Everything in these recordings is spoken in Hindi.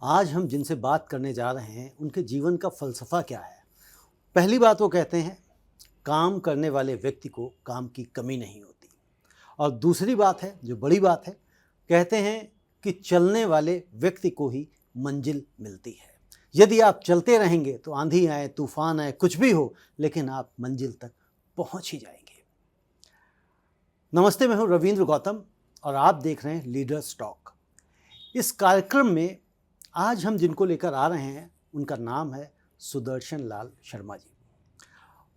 आज हम जिनसे बात करने जा रहे हैं उनके जीवन का फ़लसफ़ा क्या है। पहली बात वो कहते हैं, काम करने वाले व्यक्ति को काम की कमी नहीं होती। और दूसरी बात है, जो बड़ी बात है, कहते हैं कि चलने वाले व्यक्ति को ही मंजिल मिलती है। यदि आप चलते रहेंगे तो आंधी आए, तूफान आए, कुछ भी हो, लेकिन आप मंजिल तक पहुंच ही जाएंगे। नमस्ते, मैं हूं रविंद्र गौतम और आप देख रहे हैं लीडर्स टॉक। इस कार्यक्रम में आज हम जिनको लेकर आ रहे हैं उनका नाम है सुदर्शन लाल शर्मा जी।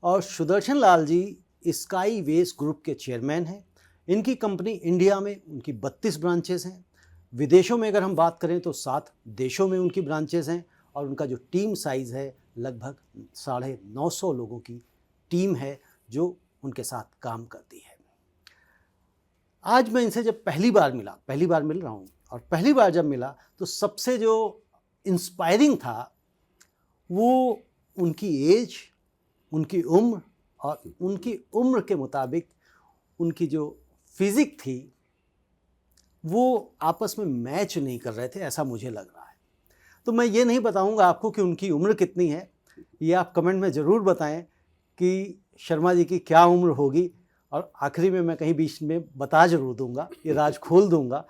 और Sudarshan Lal ji sky veg group के चेयरमैन हैं। इनकी कंपनी इंडिया में उनकी 32 ब्रांचेस हैं। विदेशों में अगर हम बात करें तो 7 देशों में उनकी ब्रांचेस हैं। और उनका जो टीम साइज़ है लगभग 950 लोगों की टीम है जो उनके साथ काम करती है। आज मैं इनसे जब पहली बार मिल रहा हूँ, और पहली बार जब मिला तो सबसे जो इंस्पायरिंग था वो उनकी एज, उनकी उम्र और उनकी उम्र के मुताबिक उनकी जो फिज़िक थी वो आपस में मैच नहीं कर रहे थे, ऐसा मुझे लग रहा है। तो मैं ये नहीं बताऊंगा आपको कि उनकी उम्र कितनी है, ये आप कमेंट में ज़रूर बताएं कि शर्मा जी की क्या उम्र होगी, और आखिरी में मैं कहीं बीच में बता ज़रूर दूंगा, ये राज खोल दूंगा।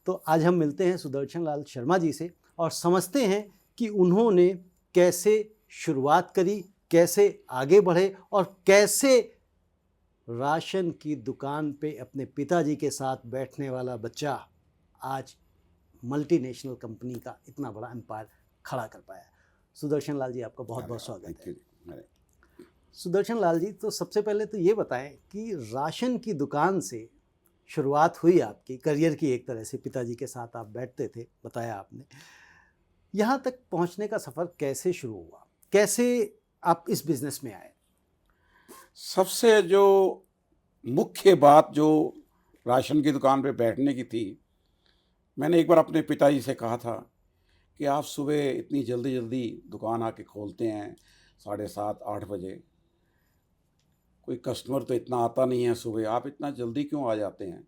तो आज हम मिलते हैं सुदर्शन लाल शर्मा जी से और समझते हैं कि उन्होंने कैसे शुरुआत करी, कैसे आगे बढ़े और कैसे राशन की दुकान पे अपने पिताजी के साथ बैठने वाला बच्चा आज मल्टीनेशनल कंपनी का इतना बड़ा एम्पायर खड़ा कर पाया। सुदर्शन लाल जी, आपका बहुत बहुत स्वागत है। सुदर्शन लाल जी, तो सबसे पहले तो ये बताएं कि राशन की दुकान से शुरुआत हुई आपकी करियर की, एक तरह से पिताजी के साथ आप बैठते थे, बताया आपने। यहाँ तक पहुँचने का सफ़र कैसे शुरू हुआ, कैसे आप इस बिज़नेस में आए? सबसे जो मुख्य बात जो राशन की दुकान पे बैठने की थी, मैंने एक बार अपने पिताजी से कहा था कि आप सुबह इतनी जल्दी जल्दी दुकान आके खोलते हैं 7:30-8 बजे, कोई कस्टमर तो इतना आता नहीं है सुबह, आप इतना जल्दी क्यों आ जाते हैं?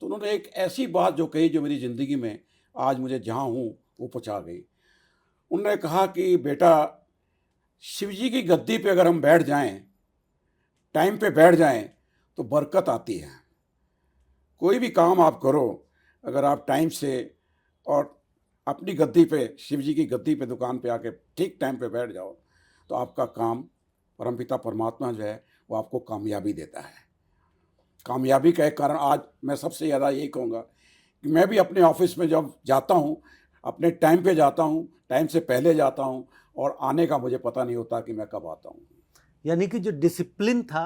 तो उन्होंने एक ऐसी बात जो कही जो मेरी ज़िंदगी में आज मुझे जहाँ हूँ वो पहुँचा गई। उन्होंने कहा कि बेटा, शिव जी की गद्दी पे अगर हम बैठ जाएं, टाइम पे बैठ जाएं, तो बरकत आती है। कोई भी काम आप करो, अगर आप टाइम से और अपनी गद्दी पे, शिव जी की गद्दी पे दुकान पे आके ठीक टाइम पे बैठ जाओ, तो आपका काम परमपिता परमात्मा जो है वो आपको कामयाबी देता है। कामयाबी का एक कारण आज मैं सबसे ज़्यादा यही कहूँगा कि मैं भी अपने ऑफिस में जब जाता हूँ, अपने टाइम पे जाता हूँ, टाइम से पहले जाता हूँ, और आने का मुझे पता नहीं होता कि मैं कब आता हूँ। यानी कि जो डिसिप्लिन था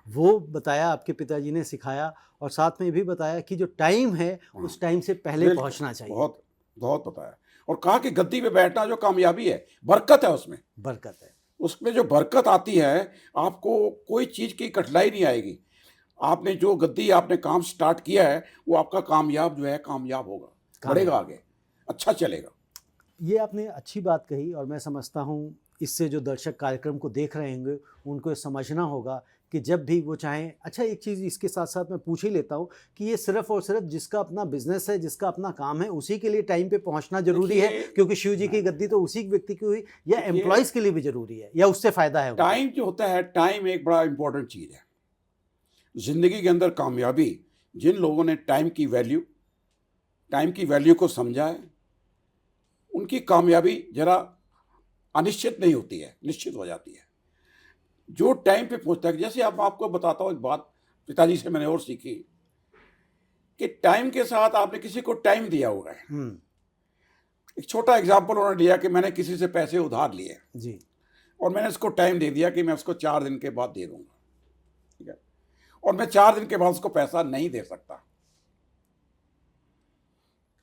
वो बताया, आपके पिताजी ने सिखाया, और साथ में भी बताया कि जो टाइम है उस टाइम से पहले पहुंचना चाहिए। बहुत बहुत बताया, और कहा कि गद्दी पे बैठना जो कामयाबी है, बरकत है, उसमें बरकत है। उसमें जो बरकत आती है, आपको कोई चीज़ की कठिनाई नहीं आएगी। आपने जो गद्दी आपने काम स्टार्ट किया है वो आपका कामयाब जो है कामयाब होगा, बढ़ेगा आगे, अच्छा चलेगा। ये आपने अच्छी बात कही, और मैं समझता हूँ इससे जो दर्शक कार्यक्रम को देख रहे होंगे उनको समझना होगा कि जब भी वो चाहें। अच्छा, एक चीज़ इसके साथ साथ मैं पूछ ही लेता हूँ कि ये सिर्फ और सिर्फ जिसका अपना बिजनेस है, जिसका अपना काम है, उसी के लिए टाइम पे पहुँचना जरूरी है, क्योंकि शिव जी की गद्दी तो उसी व्यक्ति की हुई, या एम्प्लॉयज़ के लिए भी जरूरी है, या उससे फ़ायदा है? टाइम जो होता है, टाइम एक बड़ा इंपॉर्टेंट चीज़ है ज़िंदगी के अंदर। कामयाबी, जिन लोगों ने टाइम की वैल्यू को समझा है, उनकी कामयाबी जरा अनिश्चित नहीं होती है, निश्चित हो जाती है। जो टाइम पे पहुंचता है, जैसे अब आपको बताता हूँ एक बात पिताजी से मैंने और सीखी कि टाइम के साथ आपने किसी को टाइम दिया हुआ है। एक छोटा एग्जांपल उन्होंने लिया कि मैंने किसी से पैसे उधार लिए जी, और मैंने उसको टाइम दे दिया कि मैं उसको 4 दिन के बाद दे दूंगा, ठीक है, और मैं 4 दिन के बाद उसको पैसा नहीं दे सकता।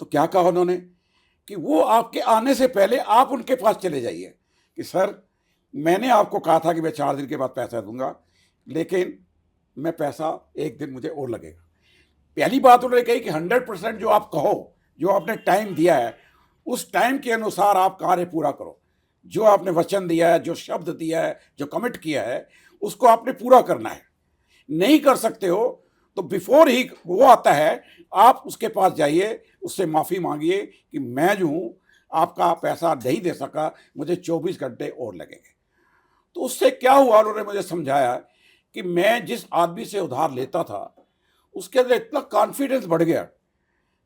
तो क्या कहा उन्होंने कि वो आपके आने से पहले आप उनके पास चले जाइए कि सर, मैंने आपको कहा था कि मैं 4 दिन के बाद पैसा दूंगा, लेकिन मैं पैसा 1 दिन मुझे और लगेगा। पहली बात उन्होंने कही कि 100% जो आप कहो, जो आपने टाइम दिया है, उस टाइम के अनुसार आप कार्य पूरा करो। जो आपने वचन दिया है, जो शब्द दिया है, जो कमिट किया है, उसको आपने पूरा करना है। नहीं कर सकते हो तो बिफोर ही वो आता है, आप उसके पास जाइए, उससे माफ़ी मांगिए कि मैं जो हूँ आपका पैसा नहीं दे सका, मुझे 24 घंटे और लगेंगे। तो उससे क्या हुआ, उन्होंने मुझे समझाया कि मैं जिस आदमी से उधार लेता था उसके अंदर इतना कॉन्फिडेंस बढ़ गया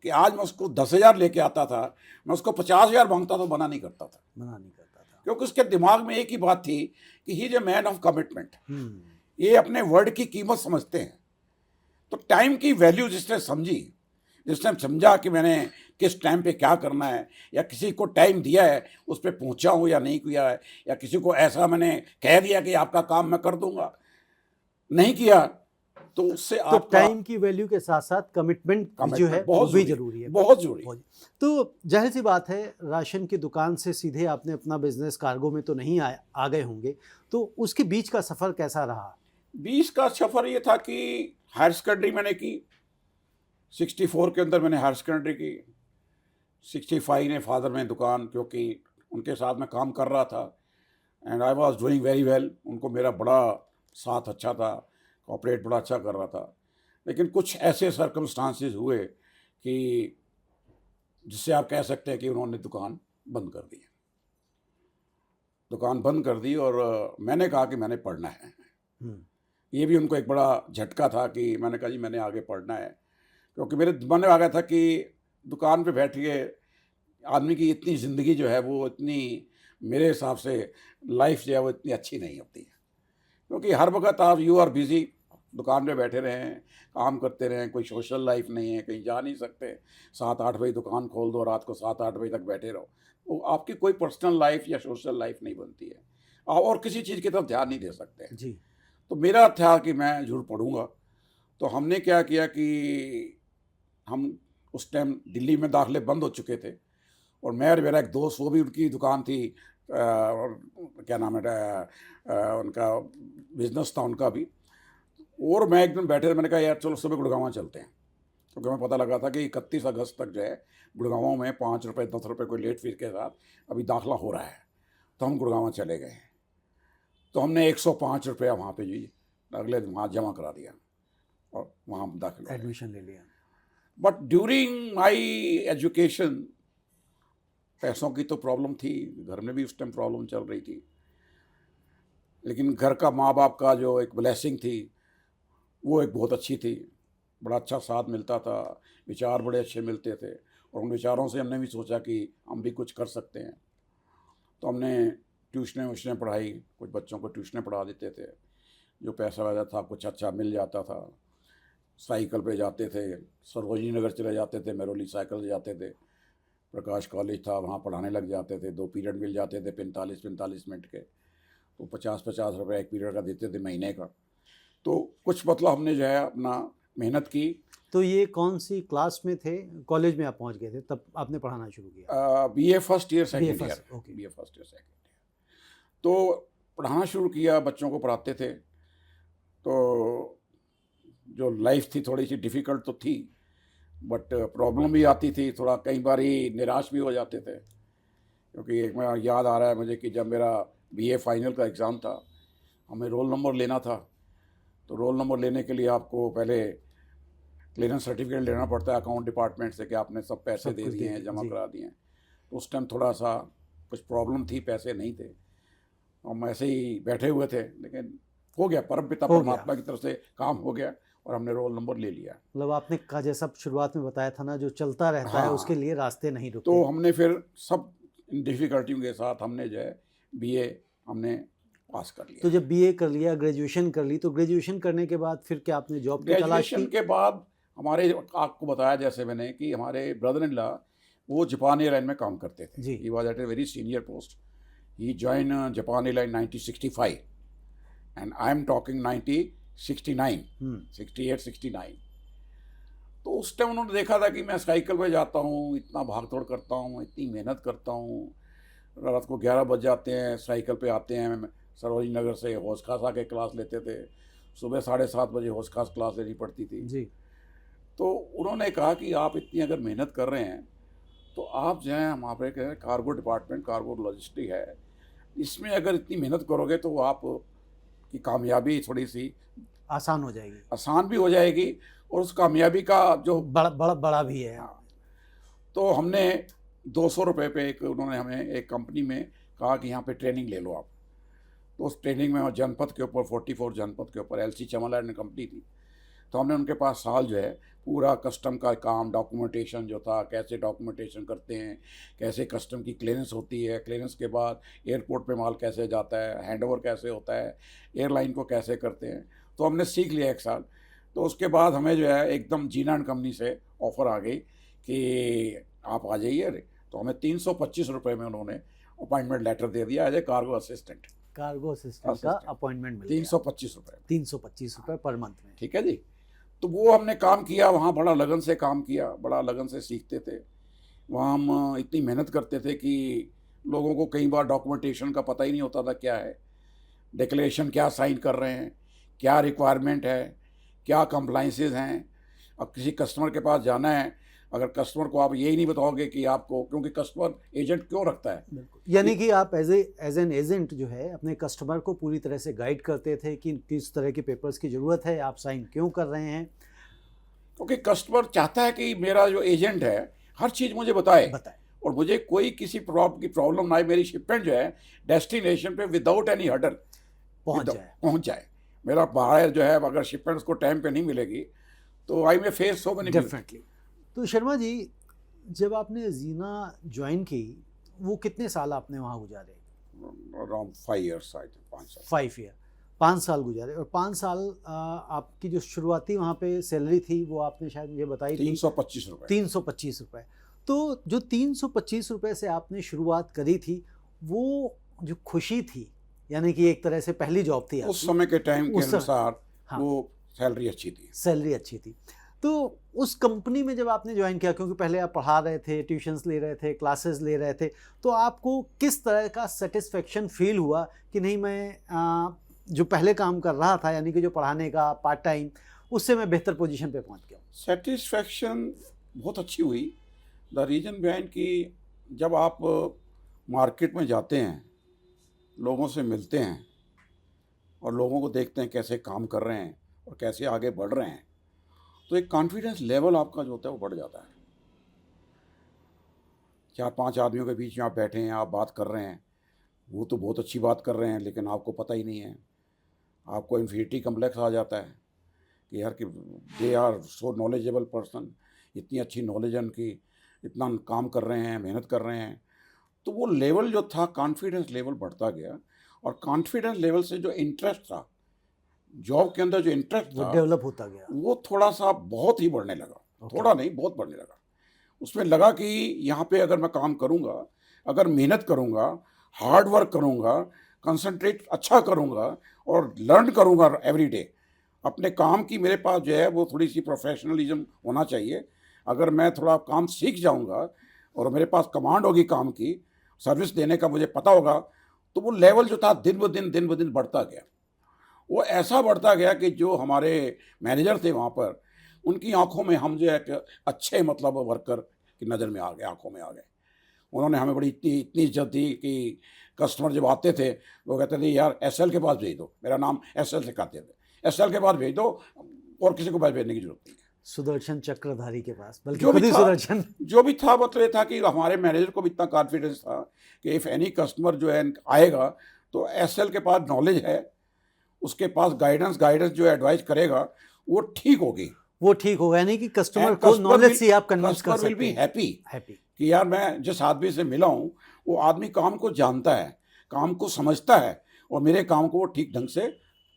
कि आज मैं उसको 10,000 लेके आता था, मैं उसको 50,000 मांगता तो मना नहीं करता था, क्योंकि उसके दिमाग में एक ही बात थी कि he is a man of commitment. ये अपने वर्ड की कीमत समझते हैं। तो टाइम की वैल्यू जिसने समझी, जिसने समझा कि मैंने किस टाइम पे क्या करना है, या किसी को टाइम दिया है उस पर पहुंचा हूँ या नहीं किया है, या किसी को ऐसा मैंने कह दिया कि आपका काम मैं कर दूंगा, नहीं किया, तो उससे तो आपका टाइम की वैल्यू के साथ साथ कमिटमेंट जो है वो भी जरूरी है, बहुत जरूरी। तो जाहिर सी बात है, राशन की दुकान से सीधे आपने अपना बिजनेस कार्गो में तो नहीं आ गए होंगे, तो उसके बीच का सफर कैसा रहा? बीच का सफर ये था कि हायर सेकेंडरी मैंने की, 64 के अंदर मैंने हायर सेकेंडरी की। 65 ने फादर में दुकान, क्योंकि उनके साथ मैं काम कर रहा था and I was doing very well, उनको मेरा बड़ा साथ अच्छा था, कॉपरेट बड़ा अच्छा कर रहा था। लेकिन कुछ ऐसे सर्कमस्टांसेस हुए कि जिससे आप कह सकते हैं कि उन्होंने दुकान बंद कर दी। दुकान बंद कर दी और मैंने कहा कि मैंने पढ़ना है। ये भी उनको एक बड़ा झटका था कि मैंने कहा जी मैंने आगे पढ़ना है, क्योंकि मेरे मन में आ गया था कि दुकान पे बैठ के आदमी की इतनी ज़िंदगी जो है वो इतनी, मेरे हिसाब से लाइफ जो है वो इतनी अच्छी नहीं होती है, क्योंकि हर वक्त आप यू आर बिज़ी, दुकान पे बैठे रहें, काम करते रहें, कोई सोशल लाइफ नहीं है, कहीं जा नहीं सकते, 7-8 बजे दुकान खोल दो, रात को 7-8 बजे तक बैठे रहो, तो आपकी कोई पर्सनल लाइफ या सोशल लाइफ नहीं बनती है, आप और किसी चीज़ की तरफ ध्यान नहीं दे सकते जी। तो मेरा था कि मैं जरूर पढ़ूंगा। तो हमने क्या किया कि हम उस टाइम दिल्ली में दाखिले बंद हो चुके थे, और मैं और मेरा एक दोस्त, वो भी उनकी दुकान थी, और क्या नाम है उनका बिजनेस था उनका भी, और मैं एक दिन बैठे, मैंने कहा यार चलो सुबह गुड़गांव चलते हैं, क्योंकि मैं पता लगा था कि 31 अगस्त तक जो है गुड़गांव में 5 रुपये 10 रुपये कोई लेट फीस के साथ अभी दाखिला हो रहा है। तो हम गुड़गांव चले गए, तो हमने 105 रुपया वहाँ पे जी अगले दिन वहाँ जमा करा दिया और वहाँ दाखिल एडमिशन ले लिया। बट ड्यूरिंग माई एजुकेशन पैसों की तो प्रॉब्लम थी, घर में भी उस टाइम प्रॉब्लम चल रही थी, लेकिन घर का माँ बाप का जो एक ब्लेसिंग थी वो एक बहुत अच्छी थी, बड़ा अच्छा साथ मिलता था, विचार बड़े अच्छे मिलते थे, और उन विचारों से हमने भी सोचा कि हम भी कुछ कर सकते हैं। तो हमने ट्यूशनें पढ़ाई, कुछ बच्चों को ट्यूशनें पढ़ा देते थे, जो पैसा वैसा था कुछ अच्छा मिल जाता था। साइकिल पे जाते थे, सरोजनी नगर चले जाते थे, मेरोली साइकिल से जाते थे, प्रकाश कॉलेज था वहाँ पढ़ाने लग जाते थे, 2 पीरियड मिल जाते थे 45-45 मिनट के, तो 50-50 रुपये एक पीरियड का देते थे महीने का। तो कुछ मतलब हमने जो है अपना मेहनत की। तो ये कौन सी क्लास में थे, कॉलेज में आप पहुंच गए थे तब आपने पढ़ाना शुरू किया? BA first year second year, okay. BA first year second year, तो पढ़ाना शुरू किया, बच्चों को पढ़ाते थे। तो जो लाइफ थी थोड़ी सी डिफ़िकल्ट तो थी, बट प्रॉब्लम भी आती थी, थोड़ा कई बार ही निराश भी हो जाते थे, क्योंकि एक बार याद आ रहा है मुझे कि जब मेरा BA फाइनल का एग्ज़ाम था, हमें रोल नंबर लेना था, तो रोल नंबर लेने के लिए आपको पहले क्लियरेंस सर्टिफिकेट लेना पड़ता है अकाउंट डिपार्टमेंट से कि आपने सब पैसे दे दिए हैं, जमा करा दिए हैं। तो उस टाइम थोड़ा सा कुछ प्रॉब्लम थी, पैसे नहीं थे, हम ऐसे ही बैठे हुए थे, लेकिन हो गया, परमपिता परमात्मा की तरफ से काम हो गया और हमने रोल नंबर ले लिया। मतलब आपने कहा जैसा शुरुआत में बताया था ना, जो चलता रहता है उसके लिए रास्ते नहीं रुकते। तो हमने फिर सब डिफ़िकल्टियों के साथ हमने जो है BA हमने पास कर लिया। तो जब BA कर लिया, ग्रेजुएशन कर ली, तो ग्रेजुएशन करने के बाद फिर क्या आपने जॉब की तलाश की? ग्रेजुएशन के बाद हमारे, आपको बताया जैसे मैंने कि हमारे ब्रदर इन लॉ वो जापान एयरलाइन में काम करते थे जी। He was at a very senior post, he join Japan airline 1965 and I am talking 1969, 68-69। तो उस टाइम उन्होंने देखा था कि मैं साइकिल पे जाता हूँ, इतना भाग दौड़ करता हूँ, इतनी मेहनत करता हूँ, रात को 11 बज जाते हैं, साइकिल पे आते हैं, सरोजनी नगर से होश खास आके क्लास लेते थे, सुबह 7:30 बजे होश खास क्लास लेनी पड़ती थी जी। तो उन्होंने कहा कि आप इतनी अगर मेहनत कर रहे हैं तो आप जो है हमारे कार्गो डिपार्टमेंट, कार्गो लॉजिस्टिक है, इसमें अगर इतनी मेहनत करोगे तो आप की कामयाबी थोड़ी सी आसान हो जाएगी, आसान भी हो जाएगी, और उस कामयाबी का जो बड़ा भी है। हाँ। तो हमने ₹200 पे एक उन्होंने हमें एक कंपनी में कहा कि यहाँ पे ट्रेनिंग ले लो आप। तो उस ट्रेनिंग में जनपथ के ऊपर 44 जनपथ के ऊपर LC चमन एंड कंपनी थी। तो हमने उनके पास साल जो है पूरा कस्टम का काम, डॉक्यूमेंटेशन जो था, कैसे डॉक्यूमेंटेशन करते हैं, कैसे कस्टम की क्लियरेंस होती है, क्लियरेंस के बाद एयरपोर्ट पे माल कैसे जाता है, हैंडओवर कैसे होता है, एयरलाइन को कैसे करते हैं, तो हमने सीख लिया एक साल। तो उसके बाद हमें जो है एकदम जीना एंड कंपनी से ऑफ़र आ गई कि आप आ जाइए। तो हमें ₹325 में उन्होंने अपॉइंटमेंट लेटर दे दिया as a cargo assistant. Cargo assistant का अपॉइंटमेंट मिल गया। ₹325 ₹325 पर मंथ में। ठीक है जी। तो वो हमने काम किया वहाँ, बड़ा लगन से काम किया, बड़ा लगन से सीखते थे। वहाँ हम इतनी मेहनत करते थे कि लोगों को कई बार डॉक्यूमेंटेशन का पता ही नहीं होता था क्या है, डिक्लेरेशन क्या साइन कर रहे हैं, क्या रिक्वायरमेंट है, क्या कंप्लाइंसेस हैं। अब किसी कस्टमर के पास जाना है, अगर कस्टमर को आप यही नहीं बताओगे कि आपको, क्योंकि कस्टमर एजेंट क्यों रखता है, यानी कि आप एज एन एजेंट जो है अपने कस्टमर को पूरी तरह से गाइड करते थे कि किस तरह के पेपर्स की ज़रूरत है, आप साइन क्यों कर रहे हैं। क्योंकि कस्टमर चाहता है कि मेरा जो एजेंट है हर चीज़ मुझे बताए और मुझे कोई किसी प्रॉब्लम ना आए, मेरी शिपमेंट जो है डेस्टिनेशन पे विदाउट एनी हर्डल पहुंच जाए। मेरा बाहर जो है अगर शिपमेंट उसको टाइम पे नहीं मिलेगी तो आई में फेस सो मेनी डेफिनेटली। तो शर्मा जी, जब आपने जीना ज्वाइन की, वो कितने साल आपने वहाँ गुजारे? अराउंड 5 years, 5 ईयर, 5 साल गुजारे। और 5 साल आपकी जो शुरुआती वहाँ पे सैलरी थी वो आपने शायद मुझे बताई थी ₹325। ₹325। तो जो ₹325 से आपने शुरुआत करी थी, वो जो खुशी थी, यानी कि एक तरह से पहली जॉब थी उस समय के टाइम के अनुसार, हाँ, वो सैलरी अच्छी थी। सैलरी अच्छी थी। तो उस कंपनी में जब आपने ज्वाइन किया, क्योंकि पहले आप पढ़ा रहे थे, ट्यूशन्स ले रहे थे, क्लासेस ले रहे थे, तो आपको किस तरह का सेटिस्फेक्शन फील हुआ कि नहीं, मैं जो पहले काम कर रहा था, यानी कि जो पढ़ाने का पार्ट टाइम, उससे मैं बेहतर पोजीशन पे पहुंच गया? सेटिस्फेक्शन बहुत अच्छी हुई। द रीजन बिहाइंड कि जब आप मार्केट में जाते हैं, लोगों से मिलते हैं और लोगों को देखते हैं कैसे काम कर रहे हैं और कैसे आगे बढ़ रहे हैं, तो एक कॉन्फिडेंस लेवल आपका जो होता है वो बढ़ जाता है। 4-5 आदमियों के बीच में आप बैठे हैं, आप बात कर रहे हैं, वो तो बहुत अच्छी बात कर रहे हैं लेकिन आपको पता ही नहीं है। आपको इन्फीरिटी कम्प्लेक्स आ जाता है कि यार कि they are so knowledgeable person, इतनी अच्छी नॉलेज है उनकी, इतना काम कर रहे हैं, मेहनत कर रहे हैं। तो वो लेवल जो था, कॉन्फिडेंस लेवल बढ़ता गया और कॉन्फिडेंस लेवल से जो इंटरेस्ट था, जॉब के अंदर जो इंटरेस्ट था, डेवलप होता गया, वो थोड़ा सा बहुत ही बढ़ने लगा। थोड़ा नहीं, बहुत बढ़ने लगा। उसमें लगा कि यहाँ पे अगर मैं काम करूँगा, अगर मेहनत करूँगा, हार्ड वर्क करूँगा, कंसंट्रेट अच्छा करूँगा और लर्न करूँगा एवरी डे, अपने काम की मेरे पास जो है वो थोड़ी सी प्रोफेशनलिज्म होना चाहिए। अगर मैं थोड़ा काम सीख जाऊँगा और मेरे पास कमांड होगी काम की, सर्विस देने का मुझे पता होगा, तो वो लेवल जो था दिन ब दिन बढ़ता गया। वो ऐसा बढ़ता गया कि जो हमारे मैनेजर थे वहाँ पर, उनकी आंखों में हम जो है कि अच्छे मतलब वर्कर की नज़र में आ गए, आंखों में आ गए। उन्होंने हमें बड़ी इतनी इज्जत दी कि कस्टमर जब आते थे वो कहते थे यार SL के पास भेज दो, मेरा नाम SL से कहते थे, SL के पास भेज दो और किसी को पास भेजने की जरूरत नहीं है। सुदर्शन चक्रधारी के पास, बल्कि जो खुद भी ही था, सुदर्शन। जो भी था, मतलब ये था कि हमारे मैनेजर को भी इतना कॉन्फिडेंस था कि इफ़ एनी कस्टमर जो है आएगा तो SL के पास नॉलेज है, उसके पास गाइडेंस जो एडवाइस करेगा वो ठीक होगी, वो ठीक होगा, यानी कि कस्टमर को नॉलेज से आप कन्विंस कर सकते हैं। Customer will be happy happy कि यार मैं जिस आदमी से मिला हूँ वो आदमी काम को जानता है, काम को समझता है और मेरे काम को वो ठीक ढंग से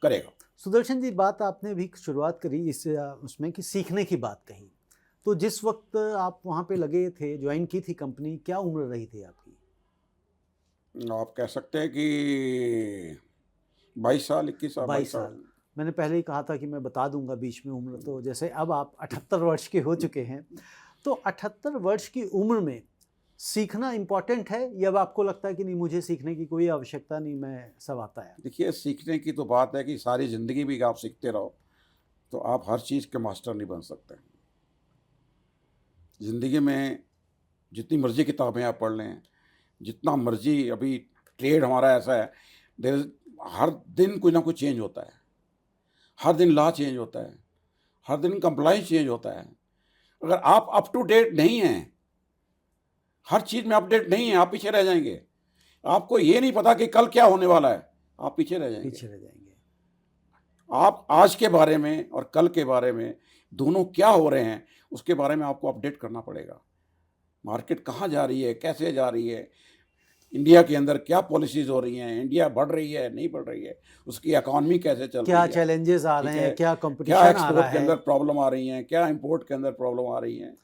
करेगा। सुदर्शन जी, बात आपने भी शुरुआत करी इस उसमें कि सीखने की बात कही, तो जिस वक्त आप वहाँ पे लगे थे, ज्वाइन की थी कंपनी, क्या उम्र रही थी आपकी? आप कह सकते हैं कि 22 साल, 21 साल, 22 साल। मैंने पहले ही कहा था कि मैं बता दूंगा बीच में उम्र, तो जैसे अब आप 78 वर्ष के हो चुके हैं, तो 78 वर्ष की उम्र में सीखना इम्पोर्टेंट है या अब आपको लगता है कि नहीं, मुझे सीखने की कोई आवश्यकता नहीं, मैं सब आता है? देखिए, सीखने की तो बात है कि सारी ज़िंदगी भी आप सीखते रहो तो आप हर चीज़ के मास्टर नहीं बन सकते। ज़िंदगी में जितनी मर्ज़ी किताबें आप पढ़ लें, जितना मर्ज़ी, अभी ट्रेड हमारा ऐसा है, हर दिन कोई ना कोई चेंज होता है, हर दिन लॉ चेंज होता है, हर दिन कंप्लाइंस चेंज होता है। अगर आप अप टू डेट नहीं हैं हर चीज़ में अपडेट नहीं है, आप पीछे रह जाएंगे। आपको ये नहीं पता कि कल क्या होने वाला है, आप पीछे रह जाएंगे। पीछे रह जाएंगे। आप आज के बारे में और कल के बारे में दोनों क्या हो रहे हैं उसके बारे में आपको अपडेट करना पड़ेगा। मार्केट कहाँ जा रही है, कैसे जा रही है, इंडिया के अंदर क्या पॉलिसीज हो रही हैं, इंडिया बढ़ रही है नहीं बढ़ रही है, उसकी इकॉनमी कैसे चल क्या रही है, चैलेंजेस आ रहे ठीक हैं, है, क्या क्या कंपटीशन आ रहा एक्सपोर्ट के है। अंदर प्रॉब्लम आ रही हैं, क्या इंपोर्ट के अंदर प्रॉब्लम आ रही हैं।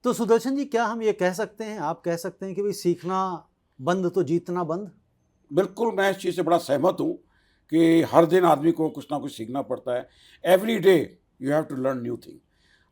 तो सुदर्शन जी, क्या हम ये कह सकते हैं, आप कह सकते हैं कि भाई सीखना बंद तो जीतना बंद? बिल्कुल, मैं इस चीज़ से बड़ा सहमत हूँ कि हर दिन आदमी को कुछ ना कुछ सीखना पड़ता है। Every day you have to learn new thing.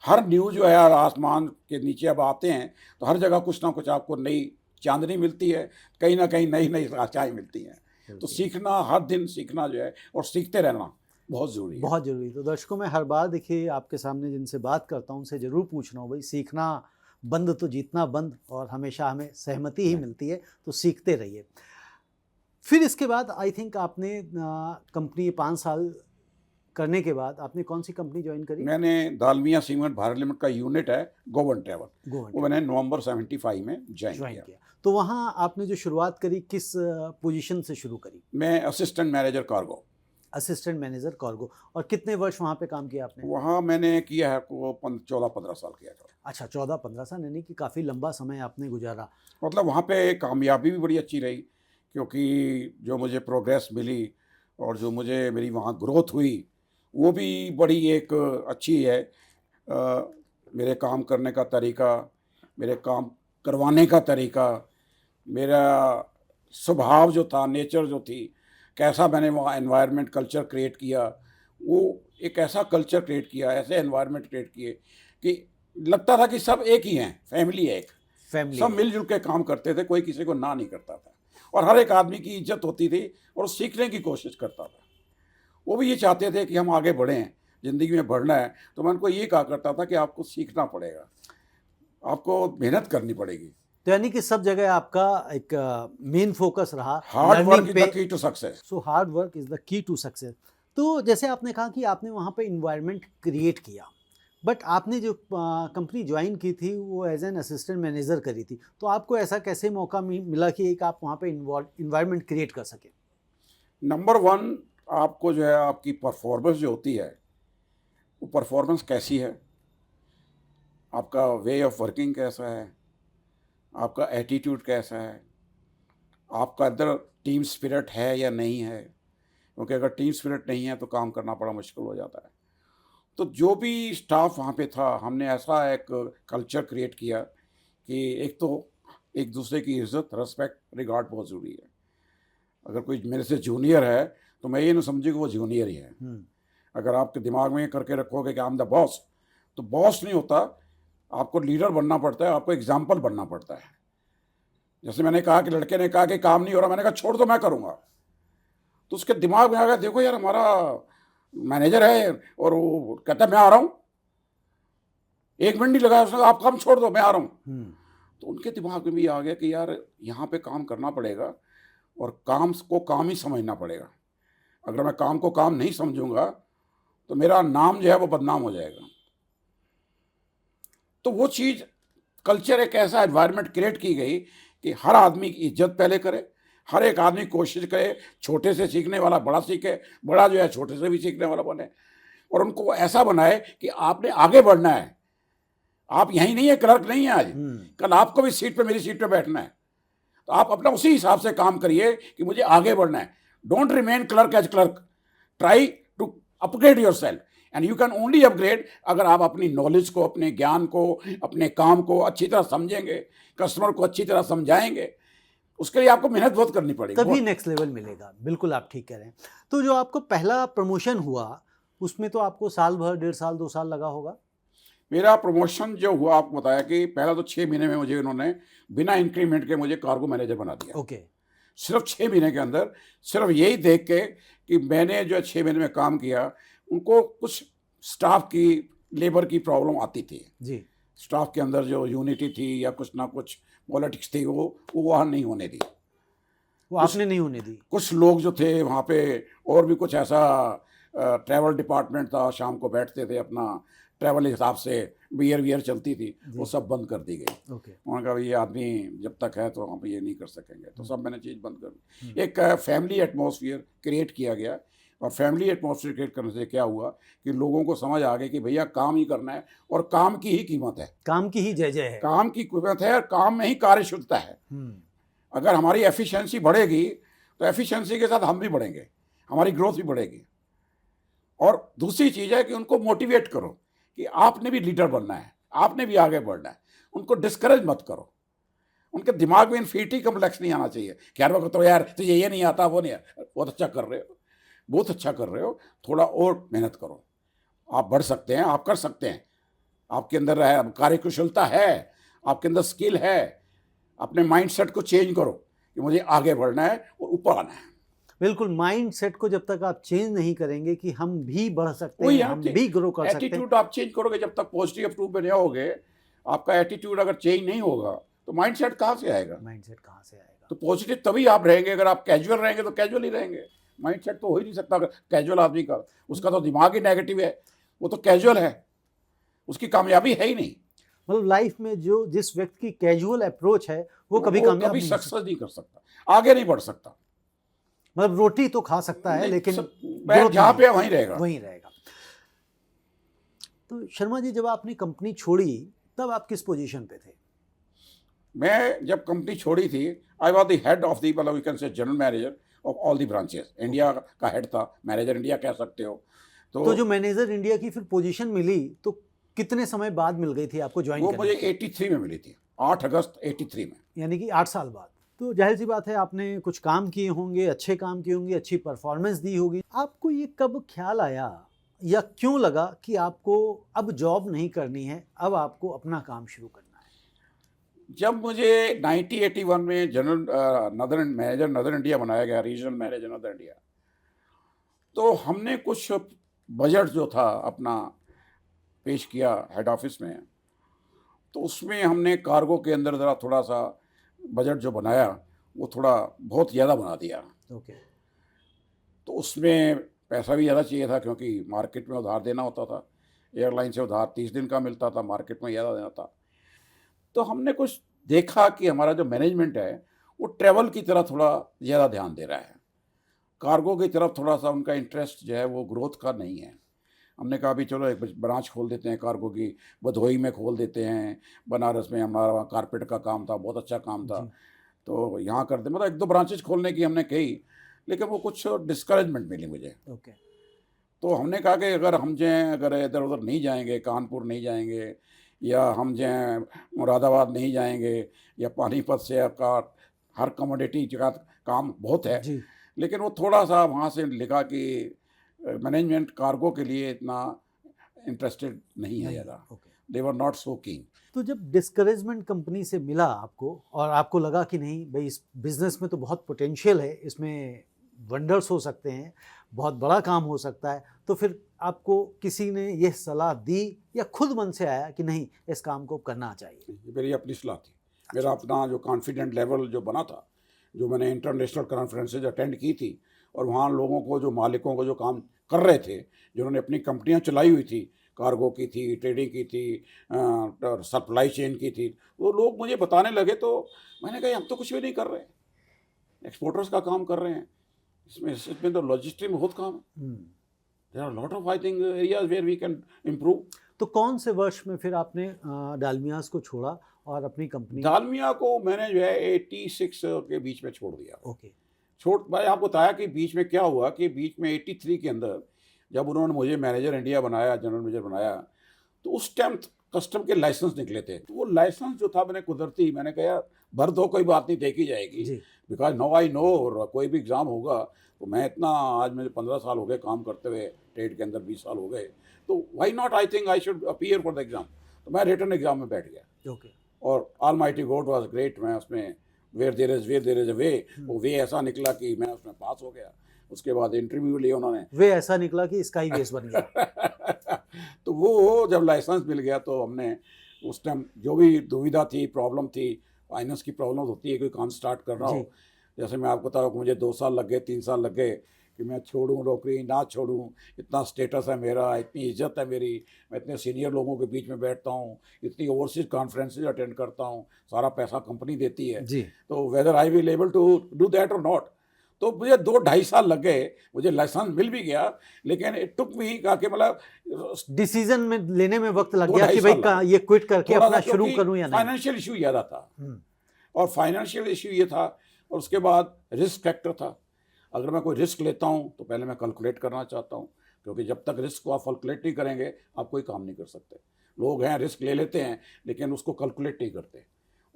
हर न्यू जो है आसमान के नीचे अब आते हैं तो हर जगह कुछ ना कुछ आपको नई चांदनी मिलती है, कहीं ना कहीं नई नई आशाएं मिलती हैं। तो सीखना, हर दिन सीखना जो है और सीखते रहना बहुत ज़रूरी है। बहुत ज़रूरी। तो दर्शकों, मैं हर बार देखिए आपके सामने जिनसे बात करता हूँ उनसे ज़रूर पूछ रहा हूँ, भाई सीखना बंद तो जीतना बंद, और हमेशा हमें सहमति ही मिलती है, तो सीखते रहिए। फिर इसके बाद आई थिंक आपने कंपनी 5 साल करने के बाद आपने कौन सी कंपनी ज्वाइन करी? मैंने दालमिया सीमेंट भारत लिमिटेड का यूनिट है गोवन ट्रैवल, गोवन वो मैंने नवंबर 75 में ज्वाइन ज्वाइन किया। किया। तो वहाँ आपने जो शुरुआत करी, किस पोजीशन से शुरू करी? मैं assistant manager cargo. Assistant manager cargo. और कितने वर्ष वहाँ पे काम किया आपने? वहाँ मैंने किया है वो 14-15 साल किया था। अच्छा, 14-15 साल, यानी कि काफ़ी लंबा समय आपने गुजारा। मतलब वहाँ पे कामयाबी भी बड़ी अच्छी रही, क्योंकि जो मुझे प्रोग्रेस मिली और जो मुझे मेरी वहाँ ग्रोथ हुई वो भी बड़ी एक अच्छी है। मेरे काम करने का तरीका, मेरे काम करवाने का तरीका, मेरा स्वभाव जो था, नेचर जो थी, कैसा मैंने वहाँ एनवायरनमेंट कल्चर क्रिएट किया, वो एक ऐसा कल्चर क्रिएट किया, ऐसे एनवायरनमेंट क्रिएट किए कि लगता था कि सब एक ही हैं, फैमिली है एक, फैमिली सब मिलजुल के काम करते थे, कोई किसी को ना नहीं करता था और हर एक आदमी की इज्जत होती थी और सीखने की कोशिश करता था। वो भी ये चाहते थे कि हम आगे बढ़ें, ज़िंदगी में बढ़ना है, तो मैं उनको ये कहा करता था कि आपको सीखना पड़ेगा, आपको मेहनत करनी पड़ेगी। तो यानी कि सब जगह आपका एक मेन फोकस रहा hard work learning is the pay. Key to success. So hard work is the key to success. तो जैसे आपने कहा कि आपने वहाँ पे इन्वायरमेंट क्रिएट किया, बट आपने जो कंपनी ज्वाइन की थी वो एज एन असिस्टेंट मैनेजर करी थी, तो आपको ऐसा कैसे मौका मिला कि एक आप वहाँ पे इन्वायरमेंट क्रिएट कर सकें? नंबर वन, आपको जो है आपकी परफॉर्मेंस जो होती है वो परफॉर्मेंस कैसी है, आपका वे ऑफ वर्किंग कैसा है, आपका एटीट्यूड कैसा है, आपका अंदर टीम स्पिरिट है या नहीं है, क्योंकि अगर टीम स्पिरिट नहीं है तो काम करना बड़ा मुश्किल हो जाता है। तो जो भी स्टाफ वहाँ पे था, हमने ऐसा एक कल्चर क्रिएट किया कि एक तो एक दूसरे की इज्जत, रिस्पेक्ट, रिगार्ड बहुत ज़रूरी है। अगर कोई मेरे से जूनियर है तो मैं ये नहीं समझू कि वो जूनियर ही है। अगर आपके दिमाग में ये करके रखोगे कि आई एम द बॉस, तो बॉस नहीं होता, आपको लीडर बनना पड़ता है, आपको एग्जाम्पल बनना पड़ता है। जैसे मैंने कहा कि लड़के ने कहा कि काम नहीं हो रहा, मैंने कहा छोड़ दो, मैं करूँगा, तो उसके दिमाग में आ गया देखो यार हमारा मैनेजर है और वो कहता है मैं आ रहा हूँ, 1 मिनट नहीं लगा उसने, आप काम छोड़ दो मैं आ रहा हूँ। तो उनके दिमाग में भी आ गया कि यार यहाँ पे काम करना पड़ेगा और काम को काम ही समझना पड़ेगा। अगर मैं काम को काम नहीं समझूंगा तो मेरा नाम जो है वो बदनाम हो जाएगा। तो वो चीज़, कल्चर, एक ऐसा एनवायरनमेंट क्रिएट की गई कि हर आदमी की इज्जत पहले करे, हर एक आदमी कोशिश करे छोटे से सीखने वाला बड़ा सीखे, बड़ा जो है छोटे से भी सीखने वाला बने, और उनको ऐसा बनाए कि आपने आगे बढ़ना है। आप यहीं नहीं है, क्लर्क नहीं है आज, कल आपको भी सीट पे, मेरी सीट पे बैठना है, तो आप अपना उसी हिसाब से काम करिए कि मुझे आगे बढ़ना है। Don't remain clerk as clerk, try to upgrade yourself, and you can only upgrade अगर आप अपनी नॉलेज को, अपने ज्ञान को, अपने काम को अच्छी तरह समझेंगे, कस्टमर को अच्छी तरह समझाएंगे। उसके लिए आपको मेहनत बहुत करनी पड़ेगी, तभी नेक्स्ट लेवल मिलेगा। बिल्कुल आप ठीक कह रहे हैं। तो जो आपको पहला प्रमोशन हुआ उसमें तो आपको साल भर, 1.5 साल, 2 साल लगा होगा? मेरा प्रमोशन जो हुआ, आपको बताया कि पहला तो 6 महीने में मुझे उन्होंने बिना इंक्रीमेंट के मुझे कार्गो मैनेजर बना दिया। ओके। सिर्फ 6 महीने के अंदर, सिर्फ यही देख के कि मैंने जो 6 महीने में काम किया, उनको कुछ स्टाफ की, लेबर की प्रॉब्लम आती थी जी। स्टाफ के अंदर जो यूनिटी थी या कुछ ना कुछ पॉलिटिक्स थी, वो वहाँ नहीं होने दी, वो आपने नहीं होने दी। कुछ लोग जो थे वहाँ पे, और भी कुछ ऐसा ट्रैवल डिपार्टमेंट था, शाम को बैठते थे अपना ट्रैवल हिसाब से बियर चलती थी, जी। वो सब बंद कर दी गई। ओके। उन्होंने कहा ये आदमी जब तक है तो हम ये नहीं कर सकेंगे, तो सब मैंने चीज़ बंद कर दी। हम्म। एक फैमिली एटमॉस्फेयर क्रिएट किया गया, और फैमिली एटमॉस्फेयर क्रिएट करने से क्या हुआ कि लोगों को समझ आ गई कि भैया काम ही करना है, और काम की ही कीमत है, काम की ही जय जय है। काम की कीमत है, और काम में ही कार्यशुद्धता है। हम्म। अगर हमारी एफिशिएंसी बढ़ेगी तो एफिशिएंसी के साथ हम भी बढ़ेंगे, हमारी ग्रोथ भी बढ़ेगी। और दूसरी चीज़ है कि उनको मोटिवेट करो कि आपने भी लीडर बनना है, आपने भी आगे बढ़ना है। उनको डिस्करेज मत करो, उनके दिमाग में इन्फीरिटी कम्प्लेक्स नहीं आना चाहिए कि यार वो तो यार तुझे ये नहीं आता, वो नहीं आता। बहुत अच्छा कर रहे हो, बहुत अच्छा कर रहे हो, थोड़ा और मेहनत करो, आप बढ़ सकते हैं, आप कर सकते हैं, आपके अंदर है कार्यकुशलता है, आपके अंदर स्किल है। अपने माइंडसेट को चेंज करो कि मुझे आगे बढ़ना है और ऊपर आना है। बिल्कुल, माइंड सेट को जब तक आप चेंज नहीं करेंगे कि हम भी बढ़ सकते वही हैं, हम आप भी ग्रो कर सकते हैं। एटीट्यूड आप चेंज करोगे, जब तक पॉजिटिव अप्रूव में नहीं होगे, आपका एटीट्यूड अगर चेंज नहीं होगा तो माइंडसेट कहाँ से आएगा? माइंड सेट कहाँ से आएगा? तो पॉजिटिव तभी आप रहेंगे, अगर आप कैजुअल रहेंगे तो कैजुअल ही रहेंगे। माइंडसेट तो हो ही नहीं सकता अगर कैजुअल आदमी का, उसका तो दिमाग ही नेगेटिव है, वो तो कैजुअल है, उसकी कामयाबी है ही नहीं। मतलब लाइफ में जो जिस व्यक्ति की कैजुअल अप्रोच है वो कभी वो कामयाब कभी नहीं हो सकता। सक्सेस नहीं कर सकता, आगे नहीं बढ़ सकता। मतलब रोटी तो खा सकता है लेकिन पैर growth जहाँ नहीं, पे है वहीं रहेगा। वहीं रहेगा। तो शर्मा जी, जब आपने कंपनी छोड़ी तब आप किस पोजीशन पे थे? मैं जब कंपनी छोड़ी थी, I was the head of the, मतलब you can say general manager of all the branches. India का हेड था, मैनेजर इंडिया कह सकते हो। तो जो मैनेजर इंडिया की फिर पोजीशन मिली तो कितने समय बाद मिल गई थी आपको ज्वाइन वो करने मुझे की? 83 में मिली थी, 8 अगस्त 83 में। यानी कि 8 साल बाद। तो जाहिर सी बात है आपने कुछ काम किए होंगे, अच्छे काम किए होंगे, अच्छी परफॉर्मेंस दी होगी। आपको ये कब ख्याल आया या क्यों लगा कि आपको अब जॉब नहीं करनी है, अब आपको अपना काम शुरू करना है? जब मुझे 1981 में general northern manager northern India बनाया गया, रीजनल मैनेजर नदर्न इंडिया, तो हमने कुछ बजट जो था अपना पेश किया हेड ऑफिस में। तो उसमें हमने कार्गो के अंदर ज़रा थोड़ा सा बजट जो बनाया वो थोड़ा बहुत ज़्यादा बना दिया। ओके। तो उसमें पैसा भी ज़्यादा चाहिए था, क्योंकि मार्केट में उधार देना होता था। एयरलाइन से उधार 30 दिन का मिलता था, मार्केट में ज़्यादा देना था। तो हमने कुछ देखा कि हमारा जो मैनेजमेंट है वो ट्रैवल की तरफ थोड़ा ज़्यादा ध्यान दे रहा है, कार्गो की तरफ थोड़ा सा उनका इंटरेस्ट जो है वो ग्रोथ का नहीं है। हमने कहा भी चलो एक ब्रांच खोल देते हैं कार्गो की, भदोही में खोल देते हैं, बनारस में हमारा वहाँ कारपेट का काम था, बहुत अच्छा काम था, जी। तो यहाँ कर दे। मतलब 1-2 ब्रांचेज खोलने की हमने कही, लेकिन वो कुछ डिस्करेजमेंट मिली मुझे। ओके। तो हमने कहा कि अगर हम जो हैं अगर इधर उधर नहीं जाएंगे, कानपुर नहीं जाएंगे, या हम जो हैं मुरादाबाद नहीं जाएंगे, या पानीपत से आपका हर कमोडिटी का काम बहुत है, जी। लेकिन वो थोड़ा सा वहाँ से लिखा कि मैनेजमेंट कार्गो के लिए इतना इंटरेस्टेड नहीं है ज़्यादा, okay. They were not so कीन। तो जब डिस्करेजमेंट कंपनी से मिला आपको और आपको लगा कि नहीं भाई, इस बिजनेस में तो बहुत पोटेंशियल है, इसमें वंडर्स हो सकते हैं, बहुत बड़ा काम हो सकता है, तो फिर आपको किसी ने यह सलाह दी या खुद मन से आया कि नहीं इस काम को करना चाहिए? मेरी अपनी सलाह थी, मेरा अपना जो कॉन्फिडेंट लेवल जो बना था, जो मैंने इंटरनेशनल कॉन्फ्रेंसेज अटेंड की थी, और वहाँ लोगों को, जो मालिकों को जो काम कर रहे थे, जिन्होंने अपनी कंपनियाँ चलाई हुई थी, कार्गो की थी, ट्रेडिंग की थी, सप्लाई चेन की थी, वो लोग मुझे बताने लगे। तो मैंने कहा हम तो कुछ भी नहीं कर रहे हैं, एक्सपोर्टर्स का काम कर रहे हैं, इसमें तो लॉजिस्टिक में बहुत काम है। There are lot of I think areas where we can improve. तो कौन से वर्ष में फिर आपने डालमियास को छोड़ा और अपनी कंपनी? दालमिया को मैंने जो है 86 के बीच में छोड़ दिया। ओके। मैंने आपको बताया कि बीच में क्या हुआ कि बीच में 83 के अंदर जब उन्होंने मुझे मैनेजर इंडिया बनाया, जनरल मैनेजर बनाया, तो उस टाइम कस्टम के लाइसेंस निकले थे। तो वो लाइसेंस जो था मैंने कुदरती, मैंने कहा यार भर दो, कोई बात नहीं, देखी जाएगी, बिकॉज नो आई नो, और कोई भी एग्ज़ाम होगा तो मैं इतना, आज मुझे 15 साल हो गए काम करते हुए, ट्रेड के अंदर 20 साल हो गए, तो why not, I think I should appear for the exam. तो मैं रिटर्न एग्ज़ाम में बैठ गया। ओके। और ऑलमाइटी गॉड वाज ग्रेट, मैं उसमें वेयर देयर इज अ वे, वो वे ऐसा निकला कि मैं उसमें पास हो गया। उसके बाद इंटरव्यू लिया उन्होंने, वे ऐसा निकला कि स्काई बेस बन गया। तो वो जब लाइसेंस मिल गया तो हमने उस टाइम जो भी दुविधा थी, प्रॉब्लम थी, फाइनेंस की प्रॉब्लम होती है कोई काम स्टार्ट कर रहा हो, जैसे मैं आपको बताऊँ कि मुझे 2 साल लग गए, 3 साल लग गए कि मैं छोड़ूं नौकरी ना छोड़ूं, इतना स्टेटस है मेरा, इतनी इज्जत है मेरी, मैं इतने सीनियर लोगों के बीच में बैठता हूं, इतनी ओवरसीज कॉन्फ्रेंसेज अटेंड करता हूं, सारा पैसा कंपनी देती है, जी तो whether I will able to do that और नॉट। तो मुझे 2-2.5 साल लग गए, मुझे लाइसेंस मिल भी गया, लेकिन इट टुक मी कि मतलब डिसीजन में लेने में वक्त लग दो गया ढाई कि भाई साल लगा। ये क्विट करके थोड़ा अपना सा शुरू क्योंकि करूं या नहीं। फाइनेंशियल इशू ज़्यादा था, हम्म, और फाइनेंशियल इशू ये था, और उसके बाद रिस्क फैक्टर था। अगर मैं कोई रिस्क लेता हूँ तो पहले मैं कैलकुलेट करना चाहता हूँ, क्योंकि जब तक रिस्क को आप कैलकुलेट नहीं करेंगे आप कोई काम नहीं कर सकते। लोग हैं रिस्क ले लेते हैं लेकिन उसको कैलकुलेट नहीं करते,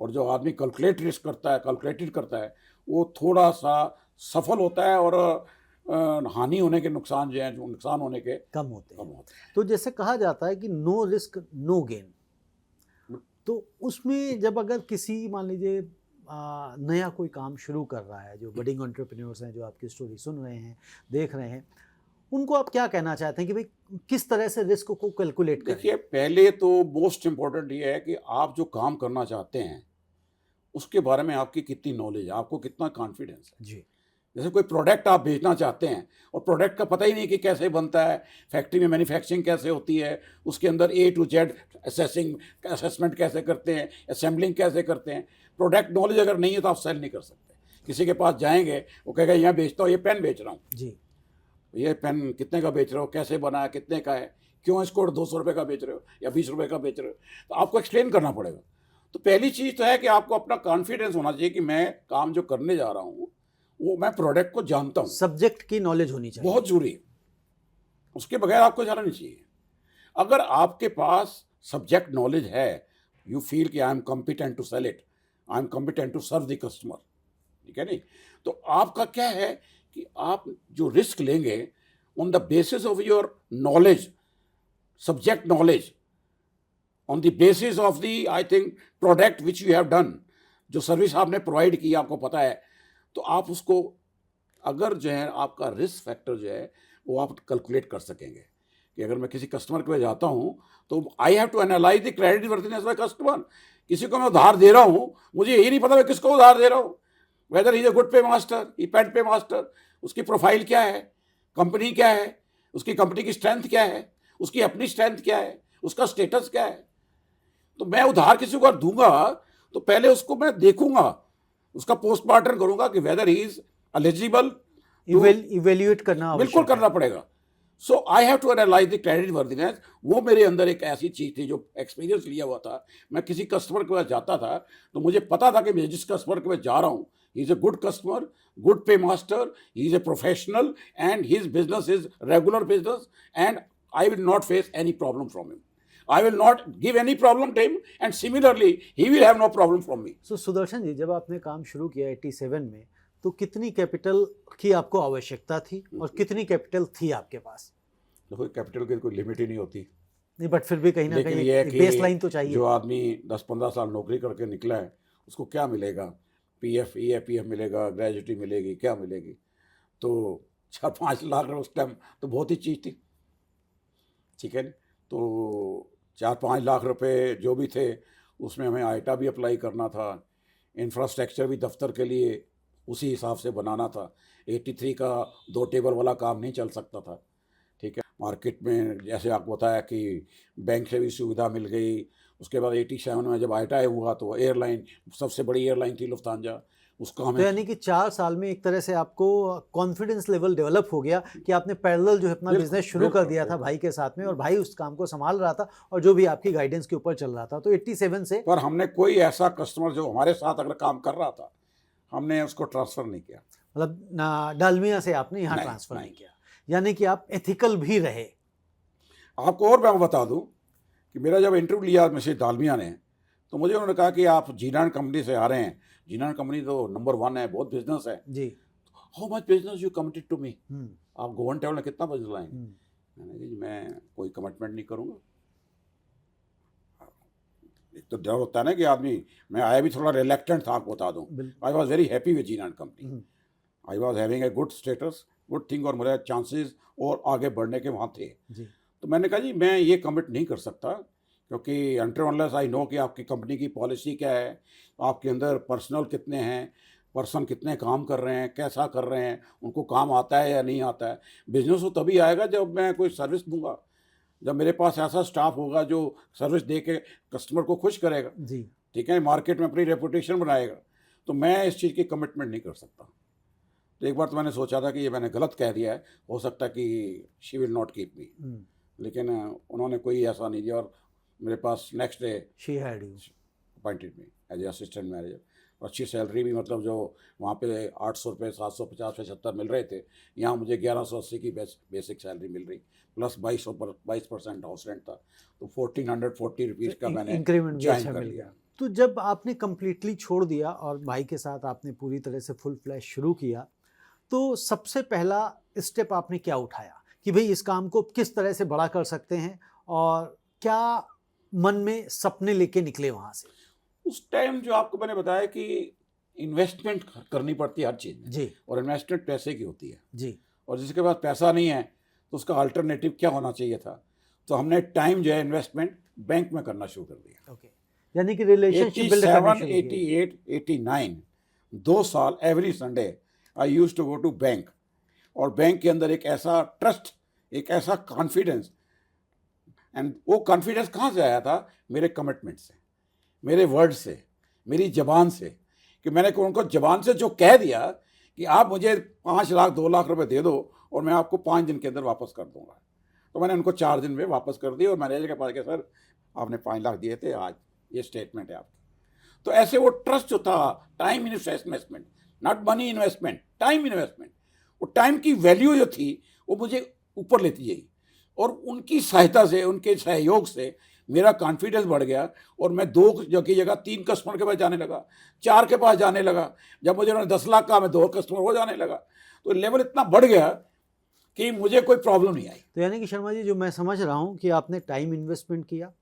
और जो आदमी कैलकुलेट रिस्क करता है, कैलकुलेटेड करता है, वो थोड़ा सा सफल होता है, और हानि होने के नुकसान जो हैं, जो नुकसान होने के कम होते कम हैं। होते हैं। तो जैसे कहा जाता है कि नो रिस्क नो गेन, तो उसमें जब अगर किसी मान लीजिए नया कोई काम शुरू कर रहा है, जो बडिंग एंटरप्रेन्योर्स हैं, जो आपकी स्टोरी सुन रहे हैं, देख रहे हैं, उनको आप क्या कहना चाहते हैं कि भाई किस तरह से रिस्क को कैलकुलेट करें? देखिए, पहले तो मोस्ट इम्पोर्टेंट ये है कि आप जो काम करना चाहते हैं उसके बारे में आपकी कितनी नॉलेज है, आपको कितना कॉन्फिडेंस है। जी जैसे कोई प्रोडक्ट आप बेचना चाहते हैं और प्रोडक्ट का पता ही नहीं कि कैसे बनता है, फैक्ट्री में मैन्युफैक्चरिंग कैसे होती है, उसके अंदर A to Z असेसमेंट कैसे करते हैं, असेंबलिंग कैसे करते हैं, प्रोडक्ट नॉलेज अगर नहीं है तो आप सेल नहीं कर सकते। किसी के पास जाएंगे, वो कहेगा यहाँ बेचता हूँ, ये पेन बेच रहा हूँ, जी ये पेन कितने का बेच रहे हो, कैसे बना है, कितने का है, क्यों इसको 200 रुपये का बेच रहे हो या 20 रुपये का बेच रहे हो, तो आपको एक्सप्लेन करना पड़ेगा। तो पहली चीज़ तो है कि आपको अपना कॉन्फिडेंस होना चाहिए कि मैं काम जो करने जा रहा हूँ वो मैं प्रोडक्ट को जानता हूँ, सब्जेक्ट की नॉलेज होनी चाहिए। बहुत जरूरी है, उसके बगैर आपको जाना नहीं चाहिए। अगर आपके पास सब्जेक्ट नॉलेज है, यू फील कि I am competent to sell it, I am competent to serve the customer, ठीक है नहीं, तो आपका क्या है कि आप जो रिस्क लेंगे on the basis of your knowledge, subject knowledge, on the basis of the I think product which you have done, जो सर्विस आपने प्रोवाइड की आपको पता है, तो आप उसको अगर जो है आपका रिस्क फैक्टर जो है वो आप कैलकुलेट कर सकेंगे कि अगर मैं किसी कस्टमर के पास जाता हूँ तो I have to analyse the credit worthiness of customer. किसी को मैं उधार दे रहा हूँ, मुझे यही नहीं पता मैं किसको उधार दे रहा हूँ, weather he is a good pay master, he paid पे मास्टर, उसकी प्रोफाइल क्या है, कंपनी क्या है, उसकी कंपनी की स्ट्रेंथ क्या है, उसकी अपनी स्ट्रेंथ क्या है, उसका स्टेटस क्या है। तो मैं उधार किसी को दूंगा तो पहले उसको मैं देखूंगा, उसका पोस्टमार्टम करूंगा कि whether he is eligible, evaluate करना बिल्कुल आवश्यक है। करना पड़ेगा। So I have to analyse the credit worthiness. वो मेरे अंदर एक ऐसी चीज़ थी जो एक्सपीरियंस लिया हुआ था। मैं किसी कस्टमर के पास जाता था तो मुझे पता था कि मैं जिस कस्टमर के पास जा रहा हूँ, he is a good customer, good pay master, he is a professional and his business is regular business, and I will not face any problem from him, I will not give any problem to him, and similarly he will have no problem from me. So, Sudarshan ji, जब आपने काम शुरू किया 87 में, तो कितनी कैपिटल की आपको आवश्यकता थी और कितनी कैपिटल थी आपके पास? देखो, कैपिटल की कोई लिमिट ही नहीं होती, नहीं, बट फिर भी कहीं ना लेकिन कहीं ये है एक कि बेस लाइन तो चाहिए। जो आदमी 10-15 साल नौकरी करके निकला है उसको क्या मिलेगा, पीएफ ईएपीएफ मिलेगा, ग्रेजुटी मिलेगी, क्या मिलेगी, तो 4-5 लाख उस टाइम तो बहुत ही चीज़ थी, ठीक है। तो 4-5 लाख रुपए जो भी थे उसमें हमें आइटा भी अप्लाई करना था, इंफ्रास्ट्रक्चर भी दफ्तर के लिए उसी हिसाब से बनाना था। 83 का 2 टेबल वाला काम नहीं चल सकता था, ठीक है। मार्केट में जैसे आपको बताया कि बैंक से भी सुविधा मिल गई। उसके बाद 87 में जब आइटा हुआ तो एयरलाइन, सबसे बड़ी एयरलाइन थी लुफ्तांजा, उसका तो हमें यानी कि 4 साल में एक तरह से आपको कॉन्फिडेंस लेवल डेवलप हो गया कि आपने पैरेलल जो है अपना बिल्कुल, बिजनेस शुरू कर बिल्कुल, दिया था बिल्कुल। भाई के साथ में, और भाई उस काम को संभाल रहा था और जो भी आपकी गाइडेंस के ऊपर चल रहा था। तो 87 से पर हमने कोई ऐसा कस्टमर जो हमारे साथ अगर काम कर रहा था हमने उसको ट्रांसफ़र नहीं किया। मतलब डालमिया से आपने यहाँ नहीं, ट्रांसफर नहीं नहीं। किया, यानी कि आप एथिकल भी रहे। आपको और मैं बता दूं कि मेरा जब इंटरव्यू लिया मिसेस दालमिया ने, तो मुझे उन्होंने कहा कि आप जीनान कंपनी से आ रहे हैं, जीनान कंपनी तो नंबर 1 है, बहुत बिजनेस है, जी। How much business you committed to me, hmm, आप गोवन टेबल में कितना बिजनेस लाएंगे। हम्म, मैंने कहा जी मैं कोई कमिटमेंट नहीं करूँगा। एक तो डर होता है ना कि आदमी, मैं आया भी थोड़ा रिलेक्टेंट था, आपको बता दूं। बिल्कुल। I was very happy with xenon company, hmm, I was having a good status, good thing, और मेरे चांसेस और आगे बढ़ने के वहाँ थे। जी। तो मैंने कहा जी मैं ये कमिट नहीं कर सकता, क्योंकि अनटिल अनलेस आई नो कि आपकी कंपनी की पॉलिसी क्या है, आपके अंदर पर्सनल कितने हैं, पर्सन कितने काम कर रहे हैं, कैसा कर रहे हैं, उनको काम आता है या नहीं आता है। बिजनेस तो तभी आएगा जब मैं कोई सर्विस दूंगा, जब मेरे पास ऐसा स्टाफ होगा जो सर्विस दे के कस्टमर को खुश करेगा, जी, ठीक है, मार्केट में अपनी रेपुटेशन बनाएगा। तो मैं इस चीज़ की कमिटमेंट नहीं कर सकता। तो एक बार तो मैंने सोचा था कि ये मैंने गलत कह दिया है, हो सकता है कि she will not keep me, लेकिन उन्होंने कोई ऐसा नहीं दिया और मेरे पास next day she had you. Appointed me as a assistant manager. और अच्छी सैलरी भी, मतलब जो वहाँ पे 800 रुपये, 750 75 मिल रहे थे, यहाँ मुझे 1180 की बेसिक सैलरी मिल रही, प्लस 22% हाउस रेंट था। तो 1440 रुपीज़ का मैंने इंक्रीमेंट भी ज्वाइन अच्छा कर मिल लिया। गया। तो जब आपने कम्प्लीटली छोड़ दिया और भाई के साथ आपने पूरी तरह से फुल फ्लैश शुरू किया, तो सबसे पहला स्टेप आपने क्या उठाया कि भाई इस काम को किस तरह से बड़ा कर सकते हैं, और क्या मन में सपने लेके निकले वहाँ से? उस टाइम जो आपको मैंने बताया कि इन्वेस्टमेंट करनी पड़ती है हर चीज़ में, जी और इन्वेस्टमेंट पैसे की होती है, जी। और जिसके पास पैसा नहीं है तो उसका अल्टरनेटिव क्या होना चाहिए था। तो हमने टाइम जो है इन्वेस्टमेंट बैंक में करना शुरू कर दिया। ओके, यानी कि रिलेशनशिप बिल्ड करना 87, शुरू किया। 88, 89, 2 साल every Sunday I use to go to bank. और बैंक के अंदर एक ऐसा ट्रस्ट, एक ऐसा कॉन्फिडेंस, एंड वो कॉन्फिडेंस कहाँ से आया था? मेरे कमिटमेंट से, मेरे वर्ड से, मेरी जबान से, कि मैंने उनको जबान से जो कह दिया कि आप मुझे 5 लाख 2 लाख रुपए दे दो और मैं आपको 5 दिन के अंदर वापस कर दूंगा। तो मैंने उनको 4 दिन में वापस कर दिया और मैनेजर के पास गया, सर आपने 5 लाख दिए थे, आज ये स्टेटमेंट है आपकी। तो ऐसे वो ट्रस्ट जो था, time investment, not money investment, time investment, वो टाइम की वैल्यू जो थी वो मुझे ऊपर लेती गई। और उनकी सहायता से, उनके सहयोग से मेरा कॉन्फिडेंस बढ़ गया और मैं 2 की जगह 3 कस्टमर के पास जाने लगा, 4 के पास जाने लगा। जब मुझे उन्होंने 10 लाख का, मैं 2 कस्टमर हो जाने लगा। तो लेवल इतना बढ़ गया कि मुझे कोई प्रॉब्लम नहीं आई। तो यानी कि शर्मा जी, जो मैं समझ रहा हूँ कि आपने टाइम इन्वेस्टमेंट किया,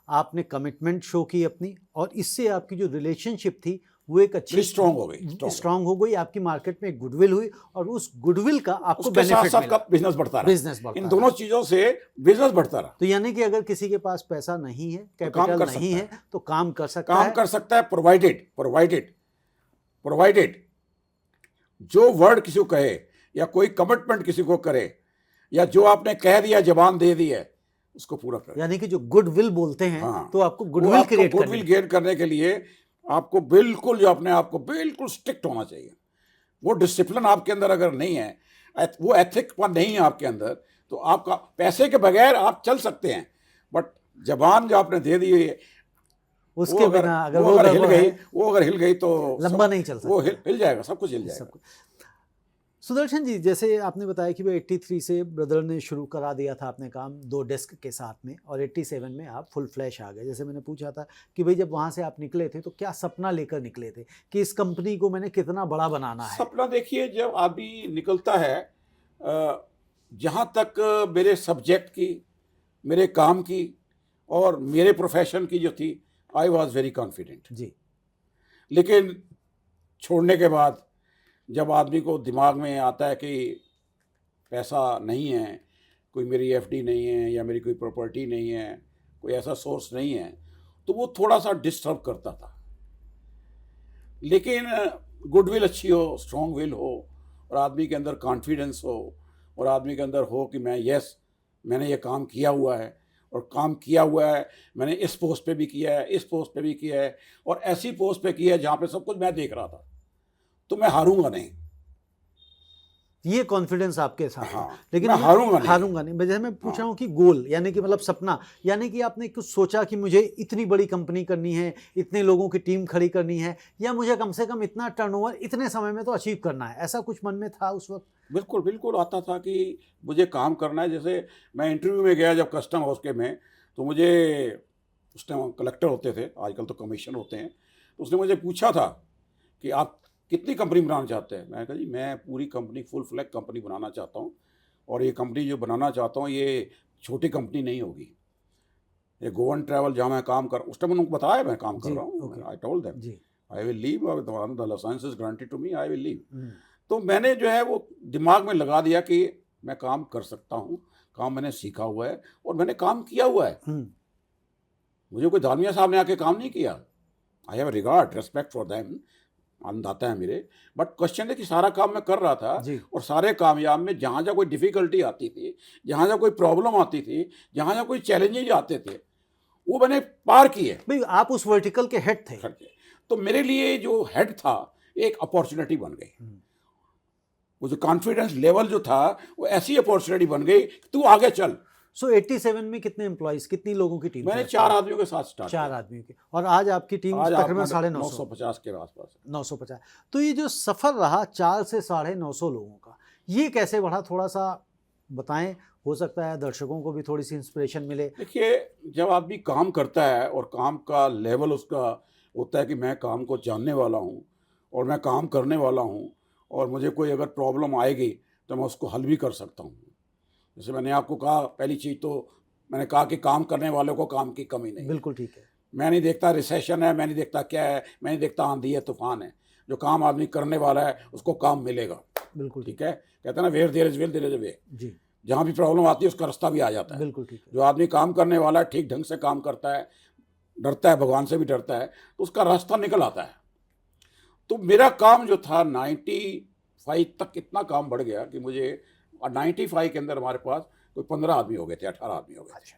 आपने कमिटमेंट शो की अपनी, और इससे आपकी जो रिलेशनशिप थी वो एक अच्छी स्ट्रांग हो गई, स्ट्रांग हो गई, आपकी मार्केट में एक गुडविल हुई, और उस गुडविल का आपको उसके साथ बेनिफिट साथ मिला, का बिजनेस बढ़ता रहा। बिजनेस बढ़ता इन रहा। दोनों चीज़ों से बिजनेस बढ़ता रहा। तो यानी कि अगर किसी के पास पैसा नहीं है, काम कैपिटल कर नहीं सकता है, तो काम कर सकता काम है। कर सकता है, प्रोवाइडेड जो वर्ड किसी को कहे या कोई कमिटमेंट किसी को करे, या जो आपने कह दिया, जबान दे दी है, उसको पूरा करें। यानी कि जो गुडविल बोलते हैं, हाँ, तो आपको गुडविल क्रिएट गुडविल गेन करने के लिए आपको बिल्कुल, जो अपने आप को बिल्कुल स्ट्रिक्ट होना चाहिए। वो डिसिप्लिन आपके अंदर अगर नहीं है, वो एथिक नहीं है आपके अंदर, तो आपका पैसे के बगैर आप चल सकते हैं, बट जबान जो आपने दे दी है, उसके बिना अगर वो अगर हिल गई तो लंबा नहीं चल सकता। वो हिल जाएगा, सब कुछ हिल जाएगा। सब कुछ। सुदर्शन जी, जैसे आपने बताया कि वो 83 से ब्रदर ने शुरू करा दिया था आपने काम 2 डेस्क के साथ में, और 87 में आप फुल फ्लैश आ गए। जैसे मैंने पूछा था कि भाई जब वहाँ से आप निकले थे तो क्या सपना लेकर निकले थे कि इस कंपनी को मैंने कितना बड़ा बनाना है? सपना देखिए, जब आदमी निकलता है, जहाँ तक मेरे सब्जेक्ट की, मेरे काम की और मेरे प्रोफेशन की जो थी, आई वॉज वेरी कॉन्फिडेंट जी। लेकिन छोड़ने के बाद जब आदमी को दिमाग में आता है कि पैसा नहीं है, कोई मेरी एफडी नहीं है, या मेरी कोई प्रॉपर्टी नहीं है, कोई ऐसा सोर्स नहीं है, तो वो थोड़ा सा डिस्टर्ब करता था। लेकिन गुडविल अच्छी हो, स्ट्रॉन्ग विल हो, और आदमी के अंदर कॉन्फिडेंस हो, और आदमी के अंदर हो कि मैं मैंने ये काम किया हुआ है, और काम किया हुआ है, मैंने इस पोस्ट पे भी किया है, इस पोस्ट पे भी किया है, और ऐसी पोस्ट पे किया है जहाँ पे सब कुछ मैं देख रहा था, तो मैं हारूंगा नहीं। ये कॉन्फिडेंस आपके साथ है। हाँ, लेकिन मैं हारूंगा नहीं। जैसे मैं पूछ रहा हूँ कि गोल, यानी कि मतलब सपना, यानी कि आपने कुछ सोचा कि मुझे इतनी बड़ी कंपनी करनी है, इतने लोगों की टीम खड़ी करनी है, या मुझे कम से कम इतना टर्नओवर इतने समय में तो अचीव करना है, ऐसा कुछ मन में था उस वक्त? बिल्कुल बिल्कुल आता था कि मुझे काम करना है। जैसे मैं इंटरव्यू में गया जब कस्टम हाउस के में, तो मुझे उस टाइम कलेक्टर होते थे, आजकल तो कमीशन होते हैं, तो उसने मुझे पूछा था कि आप कितनी कंपनी बनाना चाहते हैं। मैंने कहा जी मैं पूरी कंपनी, फुल फ्लैग कंपनी बनाना चाहता हूँ, और ये कंपनी जो बनाना चाहता हूँ ये छोटी कंपनी नहीं होगी, ये गो एंड ट्रैवल जहाँ मैं काम कर, उस टाइम उनको बताया मैं काम कर रहा हूँ, I told them I will leave, the license is granted to me, I will leave. तो मैंने जो है वो दिमाग में लगा दिया कि मैं काम कर सकता हूँ, काम मैंने सीखा हुआ है और मैंने काम किया हुआ है। मुझे कोई दालमिया साहब ने आके काम नहीं किया। I have regard, respect for them, अन्नदाता है मेरे, बट क्वेश्चन है कि सारा काम मैं कर रहा था जी। और सारे कामयाब में जहाँ जहाँ कोई डिफ़िकल्टी आती थी, जहाँ जहाँ कोई प्रॉब्लम आती थी, जहाँ जहाँ कोई चैलेंजेज आते थे, वो मैंने पार किए। भाई आप उस वर्टिकल के हेड थे। करके तो मेरे लिए जो हेड था एक अपॉर्चुनिटी बन गई। वो जो कॉन्फिडेंस लेवल जो था वो ऐसी अपॉर्चुनिटी बन गई कि तू आगे चल। सो 87 में कितने एम्प्लॉइज, कितनी लोगों की टीम मैंने थी 4 आदमियों के साथ स्टार्ट 4 किया। आदमियों की, और आज आपकी टीम आज तकरीबन आप 950 950 के आसपास है। 950। तो ये जो सफ़र रहा 4 से 950 लोगों का, ये कैसे बढ़ा, थोड़ा सा बताएं। हो सकता है दर्शकों को भी थोड़ी सी इंस्पिरेशन मिले। देखिए, जब आदमी काम करता है और काम का लेवल उसका होता है कि मैं काम को जानने वाला हूँ और मैं काम करने वाला हूँ और मुझे कोई अगर प्रॉब्लम आएगी तो मैं उसको हल भी कर सकता हूँ। जैसे मैंने आपको कहा, पहली चीज़ तो मैंने कहा कि काम करने वालों को काम की कमी नहीं है। बिल्कुल ठीक है। मैं नहीं देखता रिसेशन है, मैं नहीं देखता क्या है, मैं नहीं देखता आंधी है तूफान है। जो काम आदमी करने वाला है उसको काम मिलेगा। बिल्कुल ठीक है, कहते हैं ना, where there is will there is a way. जी, जहाँ भी प्रॉब्लम आती है उसका रास्ता भी आ जाता है। बिल्कुल ठीक है। जो आदमी काम करने वाला है, ठीक ढंग से काम करता है, डरता है, भगवान से भी डरता है, तो उसका रास्ता निकल आता है। तो मेरा काम जो था 95 तक इतना काम बढ़ गया कि मुझे 95 के अंदर हमारे पास कोई 15 आदमी हो गए थे, 18 आदमी हो गए थे।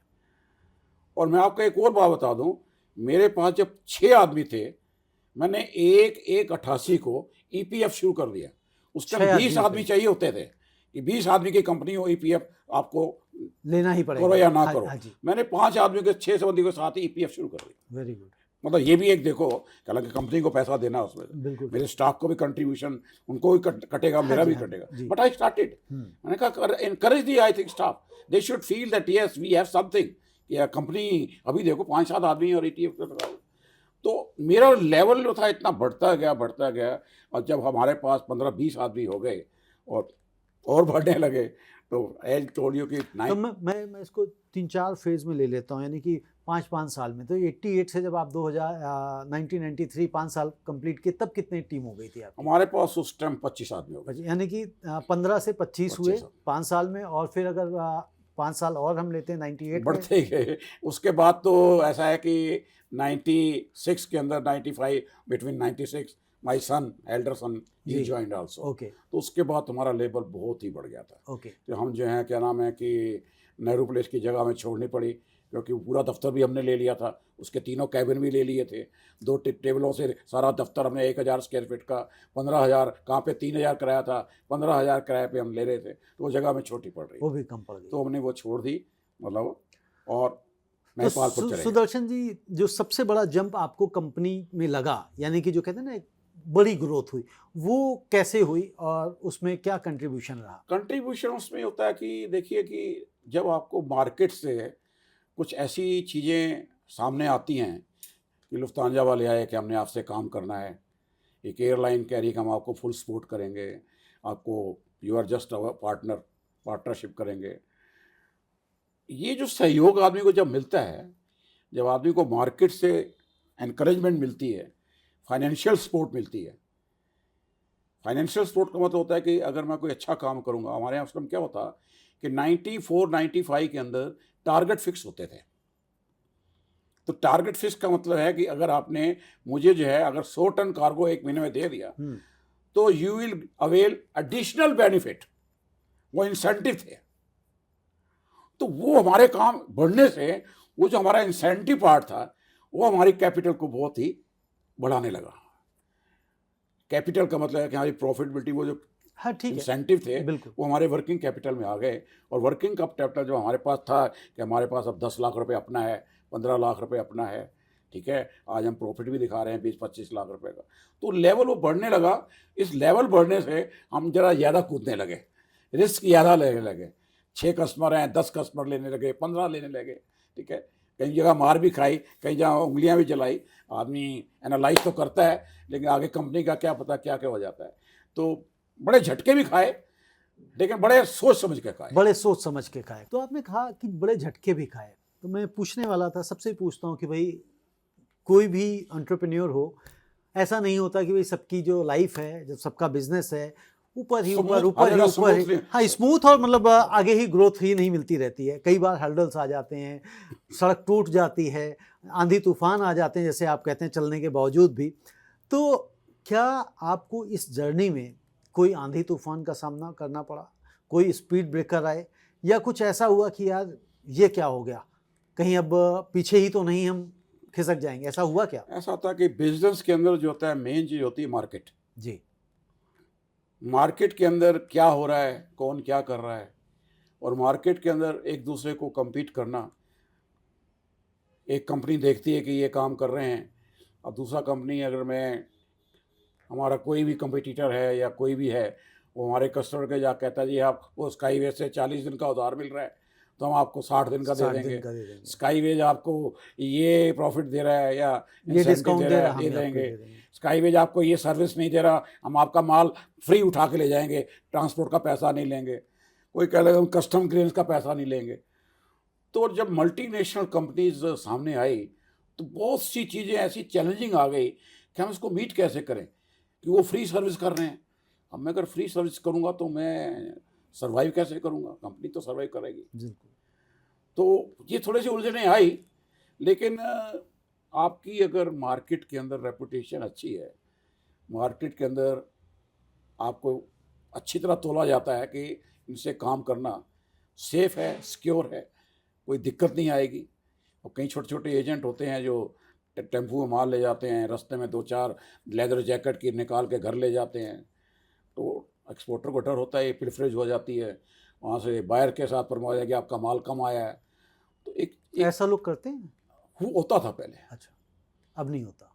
और मैं आपको एक और बात बता दूं, मेरे पास जब 6 आदमी थे, मैंने 1/1/88 को ईपीएफ शुरू कर दिया। उस टाइम 20 आदमी चाहिए होते थे कि 20 आदमी की कंपनी हो, ईपीएफ आपको लेना ही पड़ेगा, करो या ना हाँ, करो। हाँ जी। मैंने 5 आदमियों के 6 बंदी के साथ ही ईपीएफ शुरू कर दिया। Very good. मतलब ये भी एक देखो, हालांकि कंपनी को पैसा देना उसमें, बिल्कुल मेरे स्टाफ को भी कंट्रीब्यूशन, उनको भी कटेगा, मेरा भी कटेगा। बट आई स्टार्टेड, मैंने कहा एनकरेज दी, I think staff they should feel that yes we have something. या कंपनी अभी देखो 5-7 आदमी और ईटीएफ कर रहा है। तो मेरा लेवल जो था इतना बढ़ता गया, और जब हमारे पास 15-20 आदमी हो गए और बढ़ने लगे, तो एज टोल्ड यू कि तो मैं इसको 3-4 फेज में ले लेता हूँ, यानी कि 5-5 साल में। तो 88 से जब आप 1993 5 साल कंप्लीट किए, तब कितनी टीम हो गई थी आपकी? हमारे पास उस टाइम 25 आदमी हो गए। यानी कि 15 से 25 हुए 25 5 साल में, और फिर अगर 5 साल और हम लेते हैं 98 में, बढ़ते ही गए। उसके बाद तो ऐसा है कि 96 के अंदर 95, between 96 my son, elder son, he joined also. Okay. तो उसके बाद हमारा लेवल बहुत ही बढ़ गया था। ओके। तो हम जो हैं, क्या नाम है कि नेहरू प्लेस की जगह हमें छोड़नी पड़ी, क्योंकि पूरा दफ्तर भी हमने ले लिया था, उसके 3 कैबिन भी ले लिए थे, 2 टेबलों से सारा दफ्तर हमने 1000 स्क्वायर फीट का, 15,000 कहाँ पे 3,000 किराया था, 15,000 किराए पे हम ले रहे थे। तो वो जगह हमें छोटी पड़ रही, वो भी कम पड़ गई। तो हमने वो छोड़ दी, मतलब, और तो नेपाल पर चले। सुदर्शन जी, जो सबसे बड़ा जंप आपको कंपनी में लगा, यानी कि जो कहते हैं ना एक बड़ी ग्रोथ हुई, वो कैसे हुई और उसमें क्या कंट्रीब्यूशन रहा? कंट्रीब्यूशन उसमें होता है कि देखिए कि जब आपको मार्केट से कुछ ऐसी चीज़ें सामने आती हैं कि लुफ्तांजा वाले आए कि हमने आपसे काम करना है, एक एयरलाइन कह रही है कि हम आपको फुल सपोर्ट करेंगे, आपको you are just our partnership करेंगे। ये जो सहयोग आदमी को जब मिलता है, जब आदमी को मार्केट से एनकरेजमेंट मिलती है, फाइनेंशियल सपोर्ट मिलती है। फाइनेंशियल सपोर्ट का मतलब होता है कि अगर मैं कोई अच्छा काम करूंगा, हमारे यहाँ उस टाइम क्या होता कि 94-95 के अंदर टारगेट फिक्स होते थे। तो टारगेट फिक्स का मतलब है कि अगर आपने मुझे जो है अगर 100 टन कार्गो 1 महीने में दे दिया, तो you will avail additional benefit, वो इंसेंटिव थे। तो वो हमारे काम बढ़ने से वो जो हमारा इंसेंटिव पार्ट था, वो हमारी कैपिटल को बहुत ही बढ़ाने लगा। कैपिटल का मतलब है कि हमारी प्रॉफिटेबिलिटी, वो जो हाँ ठीक है, इंसेंटिव थे, बिल्कुल। वो हमारे वर्किंग कैपिटल में आ गए। और वर्किंग कैपिटल जो हमारे पास था कि हमारे पास अब 10 लाख रुपए अपना है, 15 लाख रुपए अपना है, ठीक है, आज हम प्रॉफिट भी दिखा रहे हैं 20-25 लाख रुपए का। तो लेवल वो बढ़ने लगा। इस लेवल बढ़ने से हम जरा ज़्यादा कूदने लगे, रिस्क ज़्यादा लेने लगे। 6 कस्टमर हैं, 10 कस्टमर लेने लगे, 15 लेने लगे, ठीक है। कई जगह मार भी खाई, कई जगह उंगलियां भी जलाई। आदमी एनालाइज तो करता है, लेकिन आगे कंपनी का क्या पता क्या क्या हो जाता है। तो बड़े झटके भी खाए, लेकिन बड़े सोच समझ के खाए। बड़े सोच समझ के खाए। तो आपने कहा कि बड़े झटके भी खाए, तो मैं पूछने वाला था, सबसे पूछता हूँ कि भाई कोई भी एंटरप्रेन्योर हो, ऐसा नहीं होता कि भाई सबकी जो लाइफ है, जब सबका बिजनेस है, ऊपर ही हाँ स्मूथ, और मतलब आगे ही ग्रोथ ही नहीं मिलती रहती है। कई बार हर्डल्स आ जाते हैं, सड़क टूट जाती है, आंधी तूफान आ जाते हैं, जैसे आप कहते हैं, चलने के बावजूद भी। तो क्या आपको इस जर्नी में कोई आंधी तूफान का सामना करना पड़ा, कोई स्पीड ब्रेकर आए, या कुछ ऐसा हुआ कि यार ये क्या हो गया, कहीं अब पीछे ही तो नहीं हम खिसक जाएंगे, ऐसा हुआ क्या? ऐसा होता है कि बिजनेस के अंदर जो होता है मेन चीज़ होती है मार्केट। जी। मार्केट के अंदर क्या हो रहा है, कौन क्या कर रहा है, और मार्केट के अंदर एक दूसरे को compete करना। एक कंपनी देखती है कि ये काम कर रहे हैं, अब दूसरा कंपनी अगर हमारा कोई भी कंपटीटर है या कोई भी है, वो हमारे कस्टमर के जा कहता है जी आपको स्काईवे से 40 दिन का उधार मिल रहा है तो हम आपको 60 दिन का दे 60 दिन देंगे। का दे देंगे, स्काईवेज आपको ये प्रॉफिट दे रहा है या ये इंसेंटिव डिस्काउंट दे दे रहा रहा है, हम ये आपको देंगे। दे देंगे। स्काईवेज आपको ये सर्विस नहीं दे रहा, हम आपका माल फ्री उठा के ले जाएंगे, ट्रांसपोर्ट का पैसा नहीं लेंगे। कोई कह लेगा हम कस्टम क्लियरेंस का पैसा नहीं लेंगे। तो जब मल्टीनेशनल कंपनीज सामने आई तो बहुत सी चीज़ें ऐसी चैलेंजिंग आ गई कि हम इसको मीट कैसे करें, कि वो फ्री सर्विस कर रहे हैं। अब मैं अगर फ्री सर्विस करूंगा तो मैं सर्वाइव कैसे करूंगा, कंपनी तो सर्वाइव करेगी। बिल्कुल। तो ये थोड़ी सी उलझनें आई, लेकिन आपकी अगर मार्केट के अंदर रेपुटेशन अच्छी है, मार्केट के अंदर आपको अच्छी तरह तोला जाता है कि इनसे काम करना सेफ है, सिक्योर है, कोई दिक्कत नहीं आएगी। और कई छोटे छोटे एजेंट होते हैं जो टेम्पू में माल ले जाते हैं, रास्ते में 2-4 लेदर जैकेट की निकाल के घर ले जाते हैं, तो एक्सपोर्टर को डर होता है ये पिलफरेज हो जाती है, वहाँ से बायर के साथ फरमा जाए कि आपका माल कम आया है। तो एक ऐसा लोग करते हैं? होता था पहले। अच्छा, अब नहीं होता।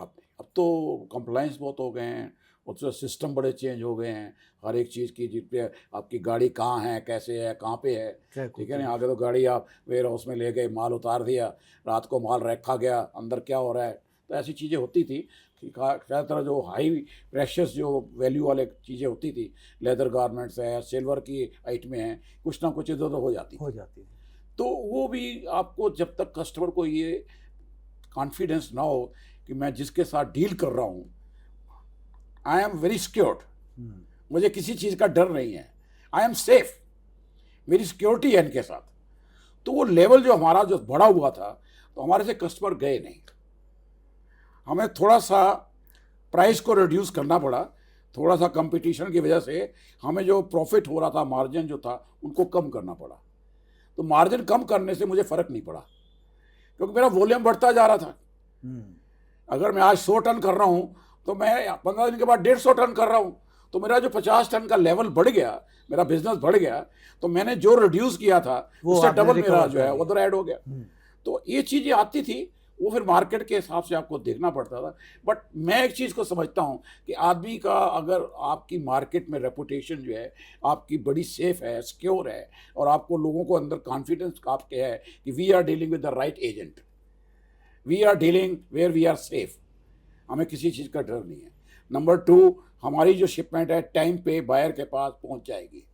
अब तो कंप्लाइंस बहुत हो गए हैं, उससे सिस्टम बड़े चेंज हो गए हैं, हर एक चीज़ की जिस पे आपकी गाड़ी कहाँ है, कैसे है, कहाँ पे है, ठीक है ना। आगे तो गाड़ी आप वेयर हाउस में ले गए, माल उतार दिया, रात को माल रखा गया, अंदर क्या हो रहा है, तो ऐसी चीज़ें होती थी कि ज़्यादातर जो हाई प्रेशस जो वैल्यू वाले चीज़ें होती थी, लेदर गारमेंट्स है, सिल्वर की आइटमें हैं, कुछ ना कुछ इधर उधर हो जाती थी। तो वो भी आपको, जब तक कस्टमर को ये कॉन्फिडेंस ना हो कि मैं जिसके साथ डील कर रहा हूँ आई एम वेरी सिक्योर्ड, मुझे किसी चीज़ का डर नहीं है, आई एम सेफ, मेरी सिक्योरिटी है इनके साथ, तो वो लेवल जो हमारा जो बढ़ा हुआ था, तो हमारे से कस्टमर गए नहीं। हमें थोड़ा सा प्राइस को रिड्यूस करना पड़ा, थोड़ा सा कंपटीशन की वजह से हमें जो प्रॉफिट हो रहा था, मार्जिन जो था, उनको कम करना पड़ा। तो मार्जिन कम करने से मुझे फ़र्क नहीं पड़ा, क्योंकि मेरा वॉल्यूम बढ़ता जा रहा था। अगर मैं आज 100 टन कर रहा हूँ तो मैं 15 दिन के बाद 150 टन कर रहा हूँ, तो मेरा जो 50 टन का लेवल बढ़ गया, मेरा बिजनेस बढ़ गया, तो मैंने जो रिड्यूस किया था उससे डबल मेरा जो है उधर ऐड हो गया। तो ये चीज़ें आती थी, वो फिर मार्केट के हिसाब से आपको देखना पड़ता था। बट मैं एक चीज़ को समझता हूँ कि आदमी का अगर आपकी मार्केट में रेपुटेशन जो है आपकी बड़ी सेफ है, सिक्योर है, और आपको लोगों को अंदर कॉन्फिडेंस आपके है कि we are dealing with the right agent, we are dealing where we are safe, हमें किसी चीज़ का डर नहीं है। नंबर 2, हमारी जो शिपमेंट है टाइम पे बायर के पास पहुंच जाएगी,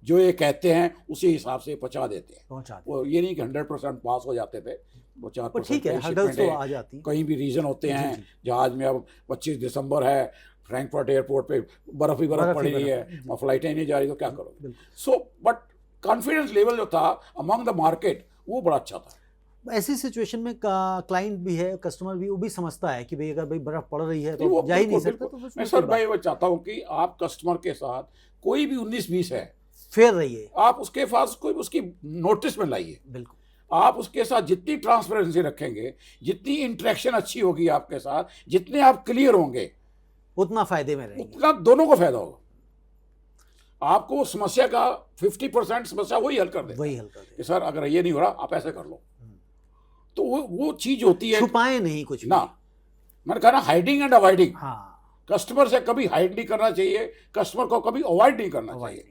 जो ये कहते हैं उसी हिसाब से पहुंचा देते हैं। वो ये नहीं कि 100% पास हो जाते थे, वो 4% ठीक है, हर्डल्स तो आ जाती। कहीं भी रीजन होते हैं, जहाज में अब 25 दिसंबर है, फ्रैंकफर्ट एयरपोर्ट पे बर्फ ही बर्फ पड़ रही है और फ्लाइटें नहीं जा रही, तो क्या करोगे। सो बट कॉन्फिडेंस लेवल जो था अमंग द मार्केट वो बड़ा अच्छा था। ऐसी सिचुएशन में क्लाइंट भी है, कस्टमर भी, वो भी समझता है कि भाई अगर भाई बर्फ पड़ रही है तो जा ही नहीं सकता। तो मैं सर भाई वो चाहता हूँ कि आप कस्टमर के साथ कोई भी 19-20 है, फेयर रहिए, आप उसके पास कोई उसकी नोटिस में लाइए। बिल्कुल, आप उसके साथ जितनी ट्रांसपेरेंसी रखेंगे, जितनी इंटरेक्शन अच्छी होगी आपके साथ, जितने आप क्लियर होंगे, उतना फायदे में रहेंगे, उतना दोनों को फायदा होगा। आपको समस्या का 50% समस्या वही हल कर दे, वही हल कर दे कि सर अगर ये नहीं हो रहा आप ऐसे कर लो। तो वो चीज होती है, छुपाए नहीं कुछ ना। मैंने कहा ना, हाइडिंग एंड अवॉइडिंग। हाँ, कस्टमर से कभी हाइड नहीं करना चाहिए, कस्टमर को कभी अवॉइड नहीं करना चाहिए,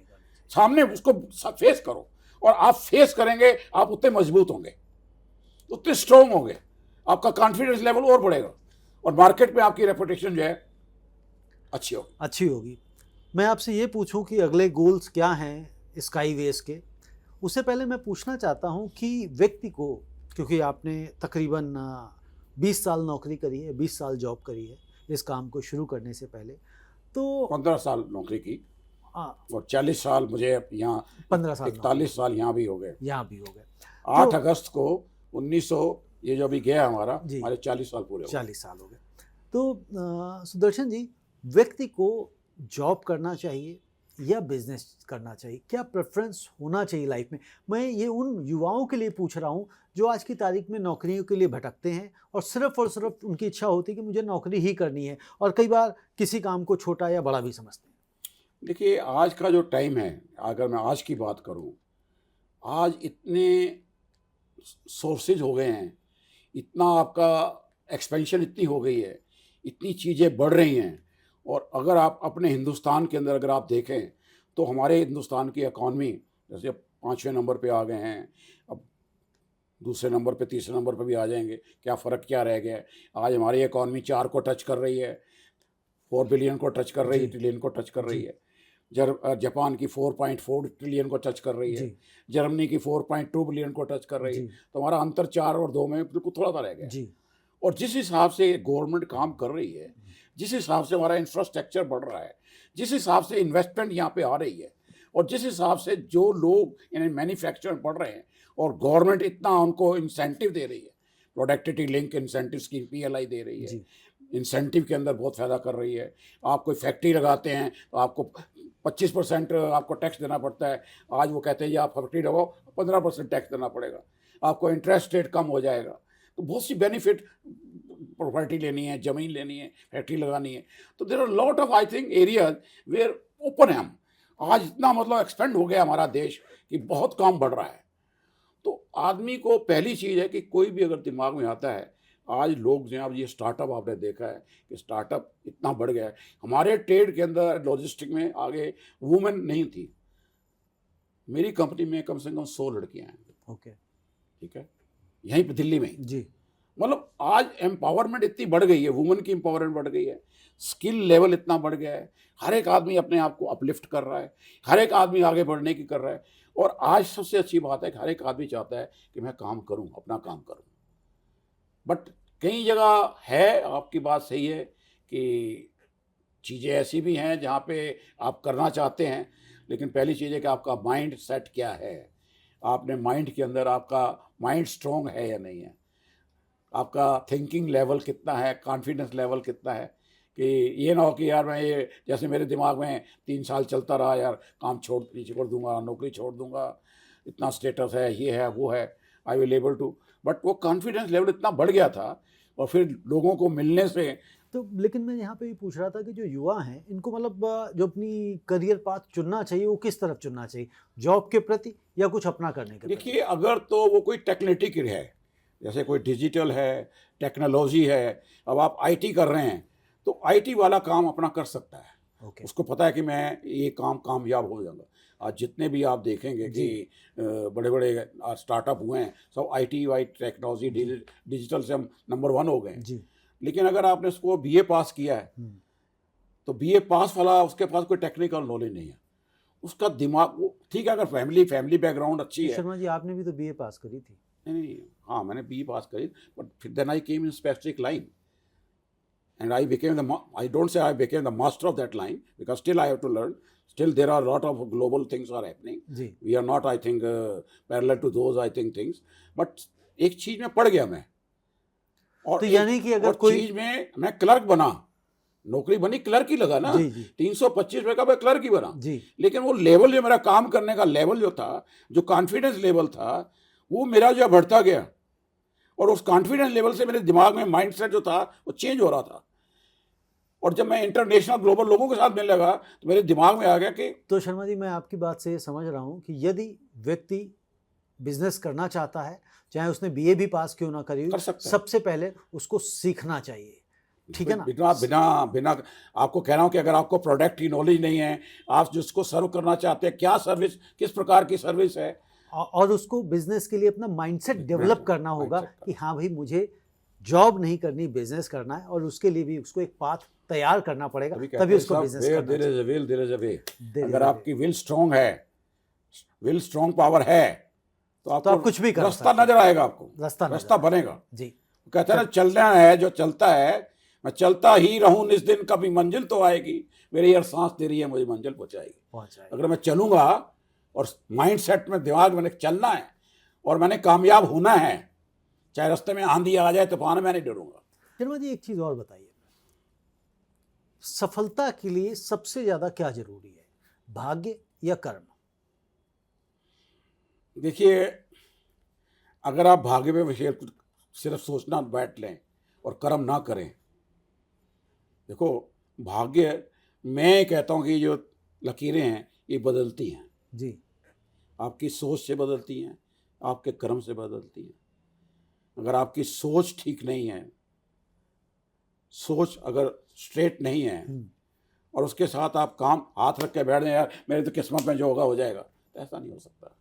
सामने उसको फेस करो, और आप फेस करेंगे आप उतने मजबूत होंगे, उतने स्ट्रॉन्ग होंगे, आपका कॉन्फिडेंस लेवल और बढ़ेगा, और मार्केट में आपकी रेपुटेशन जो है अच्छी होगी। मैं आपसे ये पूछूं कि अगले गोल्स क्या हैं स्काईवेज के, उससे पहले मैं पूछना चाहता हूं कि व्यक्ति को, क्योंकि आपने तकरीबन 20 साल नौकरी करी है, 20 साल जॉब करी है इस काम को शुरू करने से पहले, तो 15 साल नौकरी की और 40 साल मुझे यहाँ, 15 साल, 41 साल यहाँ भी हो गए। 8 तो अगस्त को 1900 ये जो अभी गया हमारे 40 साल पूरे 40 साल हो गए। तो सुदर्शन जी, व्यक्ति को जॉब करना चाहिए या बिजनेस करना चाहिए? क्या प्रेफरेंस होना चाहिए लाइफ में? मैं ये उन युवाओं के लिए पूछ रहा हूँ जो आज की तारीख में नौकरियों के लिए भटकते हैं और सिर्फ उनकी इच्छा होती है कि मुझे नौकरी ही करनी है, और कई बार किसी काम को छोटा या बड़ा भी समझते हैं। देखिए, आज का जो टाइम है, अगर मैं आज की बात करूं, आज इतने सोर्सेज हो गए हैं, इतना आपका एक्सपेंशन इतनी हो गई है, इतनी चीज़ें बढ़ रही हैं। और अगर आप अपने हिंदुस्तान के अंदर अगर आप देखें तो हमारे हिंदुस्तान की इकॉनमी जैसे अब 5वें नंबर पे आ गए हैं, अब दूसरे नंबर पे, तीसरे नंबर पे भी आ जाएंगे। क्या फ़र्क क्या रह गया है? आज हमारी इकॉनमी 4 को टच कर रही है, 4 बिलियन को टच कर रही है, जी। ट्रिलियन को टच कर रही जी। है। जापान की 4.4 ट्रिलियन को टच कर रही है, जी। जर्मनी की 4.2 बिलियन को टच कर रही है। जी। तो हमारा अंतर 4 और 2 में बिल्कुल थोड़ा सा रह गया है। जी। और जिस हिसाब से गवर्नमेंट काम कर रही है, जिस हिसाब से हमारा इंफ्रास्ट्रक्चर बढ़ रहा है, जिस हिसाब से इन्वेस्टमेंट यहाँ पे आ रही है, और जिस हिसाब से जो लोग इन मैन्युफैक्चरिंग पढ़ रहे हैं, और गवर्नमेंट इतना उनको इंसेंटिव दे रही है, productivity link incentive scheme PLI दे रही है, जी। इंसेंटिव के अंदर बहुत फ़ायदा कर रही है। आप कोई फैक्ट्री लगाते हैं तो आपको 25% आपको टैक्स देना पड़ता है। आज वो कहते हैं ये आप फैक्ट्री लगाओ, 15% टैक्स देना पड़ेगा, आपको इंटरेस्ट रेट कम हो जाएगा। तो बहुत सी बेनिफिट, प्रॉपर्टी लेनी है, ज़मीन लेनी है, फैक्ट्री लगानी है। तो there are lot of I think areas where open है। हम आज इतना मतलब एक्सपेंड हो गया हमारा देश कि बहुत काम बढ़ रहा है। तो आदमी को पहली चीज़ है कि कोई भी अगर दिमाग में आता है, आज लोग जो हैं, अब ये स्टार्टअप आपने देखा है कि स्टार्टअप इतना बढ़ गया है। हमारे ट्रेड के अंदर लॉजिस्टिक में आगे वुमेन नहीं थी। मेरी कंपनी में कम से कम 100 लड़कियां हैं। ओके। ठीक है, यहीं पे दिल्ली में ही। जी। मतलब आज एम्पावरमेंट इतनी बढ़ गई है, वुमेन की एम्पावरमेंट बढ़ गई है, स्किल लेवल इतना बढ़ गया है, हर एक आदमी अपने आप को अपलिफ्ट कर रहा है, हर एक आदमी आगे बढ़ने की कर रहा है। और आज सबसे अच्छी बात है कि हर एक आदमी चाहता है कि मैं काम करूं, अपना काम करूं। बट कई जगह है, आपकी बात सही है कि चीज़ें ऐसी भी हैं जहाँ पे आप करना चाहते हैं, लेकिन पहली चीज़ है कि आपका माइंड सेट क्या है, आपने माइंड के अंदर आपका माइंड स्ट्रॉन्ग है या नहीं है, आपका थिंकिंग लेवल कितना है, कॉन्फिडेंस लेवल कितना है। कि ये ना हो कि यार मैं ये, जैसे मेरे दिमाग में 3 साल चलता रहा, यार काम छोड़ दूंगा, नौकरी छोड़ दूंगा, इतना स्टेटस है, ये है, वो है, I will able to. But वो कॉन्फिडेंस लेवल इतना बढ़ गया था, और फिर लोगों को मिलने से। तो लेकिन मैं यहाँ पे भी पूछ रहा था कि जो युवा हैं, इनको मतलब जो अपनी करियर पाथ चुनना चाहिए, वो किस तरफ चुनना चाहिए? जॉब के प्रति या कुछ अपना करने के प्रति? देखिए, अगर तो वो कोई टेक्निकल है, जैसे कोई डिजिटल है, टेक्नोलॉजी है, अब आप IT कर रहे हैं तो IT वाला काम अपना कर सकता है। ओके। उसको पता है कि मैं ये काम कामयाब हो जाऊंगा। आज जितने भी आप देखेंगे कि बड़े बड़े स्टार्टअप हुए हैं, सब IT वाई टेक्नोलॉजी डिजिटल से हम नंबर 1 हो गए हैं। जी। लेकिन अगर आपने उसको BA पास किया है, तो BA पास वाला उसके पास कोई टेक्निकल नॉलेज नहीं है, उसका दिमाग वो ठीक है, अगर फैमिली बैकग्राउंड अच्छी है। शर्मा जी, आपने भी तो BA पास करी थी। नहीं, हाँ, मैंने BA पास करी, बट फिर then I came in specific line and I became I don't say I became the master of that line, because still I have to learn. Still there are a lot of global things are happening. जी। We are not, I think, parallel to those, I think, things. But एक चीज में पड़ गया मैं, और तो यानी कि अगर और कोई चीज में मैं क्लर्क बना, नौकरी बनी, क्लर्क ही लगा ना। जी। जी। 325 रुपए का मैं क्लर्क ही बना। जी। लेकिन वो लेवल जो मेरा काम करने का लेवल जो था, जो कॉन्फिडेंस लेवल था, वो मेरा जो बढ़ता गया, और उस कॉन्फिडेंस लेवल से मेरे दिमाग में माइंड सेट जो था वो चेंज हो रहा था। और जब मैं इंटरनेशनल ग्लोबल लोगों के साथ मिलने लगा तो मेरे दिमाग में आ गया कि। तो शर्मा जी, मैं आपकी बात से समझ रहा हूँ कि यदि व्यक्ति बिजनेस करना चाहता है, चाहे उसने BA भी पास क्यों ना करी, कर सकता है। सबसे पहले उसको सीखना चाहिए, ठीक है ना? बिना आपको कह रहा हूँ कि अगर आपको प्रोडक्ट की नॉलेज नहीं है, आप जिसको सर्व करना चाहते हैं, क्या सर्विस, किस प्रकार की सर्विस है, और उसको बिजनेस के लिए अपना माइंडसेट डेवलप करना होगा mindset कि हाँ भाई, मुझे जॉब नहीं करनी, बिजनेस करना है, और उसके लिए भी उसको एक पाथ तैयार करना पड़ेगा, तभी उसको बिजनेस करना there is a will, there is a way. चाहिए। अगर आपकी विल स्ट्रांग है, विल स्ट्रांग पावर है, तो आप आपको कुछ भी कर रास्ता सकते हैं। नजर आएगा, आपको रास्ता रास्ता बनेगा। जी। कहते हैं ना, चलना है जो चलता है, मैं चलता ही रहूं निस दिन, कभी मंजिल तो आएगी, मेरी हर सांस तेरी है, मुझे मंजिल पहुंचाएगी। अगर मैं चलूंगा और माइंड सेट में, दिमाग में चलना है और मैंने कामयाब होना है, चाहे रास्ते में आंधी आ जाए, तूफान में नहीं डरूंगा। शर्मा जी, एक चीज़ और बताइए सफलता के लिए सबसे ज़्यादा क्या जरूरी है, भाग्य या कर्म? देखिए, अगर आप भाग्य पे विषय सिर्फ सोचना बैठ लें और कर्म ना करें, देखो भाग्य, मैं कहता हूँ कि जो लकीरें हैं ये बदलती हैं, जी। आपकी सोच से बदलती हैं, आपके कर्म से बदलती हैं। अगर आपकी सोच ठीक नहीं है, सोच अगर स्ट्रेट नहीं है और उसके साथ आप काम हाथ रख के बैठ जाए, यार मेरे तो किस्मत में जो होगा हो जाएगा, तो ऐसा नहीं हो सकता।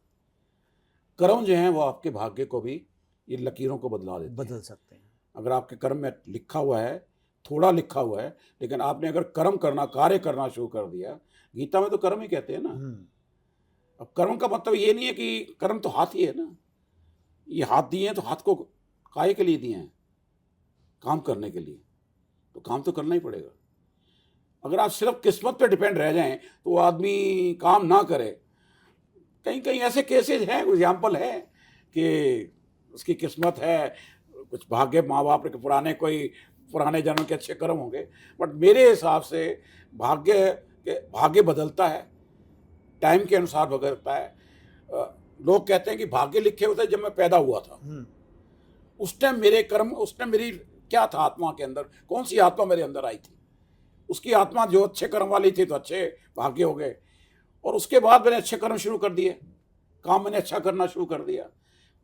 कर्म जो हैं वो आपके भाग्य को भी, ये लकीरों को बदला देते हैं। बदल सकते हैं। अगर आपके कर्म में लिखा हुआ है, थोड़ा लिखा हुआ है, लेकिन आपने अगर कर्म करना, कार्य करना शुरू कर दिया, गीता में तो कर्म ही कहते हैं ना। अब कर्म का मतलब ये नहीं है कि कर्म तो हाथ ही है ना, ये हाथ दिए हैं तो हाथ को काहे के लिए दिए हैं? काम करने के लिए, तो काम तो करना ही पड़ेगा। अगर आप सिर्फ किस्मत पे डिपेंड रह जाएं तो वो आदमी काम ना करे। कहीं कहीं ऐसे केसेज हैं, एग्जाम्पल है कि उसकी किस्मत है, कुछ भाग्य, माँ बाप के पुराने जन्म के अच्छे कर्म होंगे, बट मेरे हिसाब से भाग्य बदलता है, टाइम के अनुसार बदलता है। लोग कहते हैं कि भाग्य लिखे होते जब मैं पैदा हुआ था, उस टाइम मेरे कर्म, उस टाइम मेरी क्या था आत्मा के अंदर, कौन सी आत्मा मेरे अंदर आई थी, उसकी आत्मा जो अच्छे कर्म वाली थी तो अच्छे भाग्य हो गए, और उसके बाद मैंने अच्छे कर्म शुरू कर दिए, काम मैंने अच्छा करना शुरू कर दिया,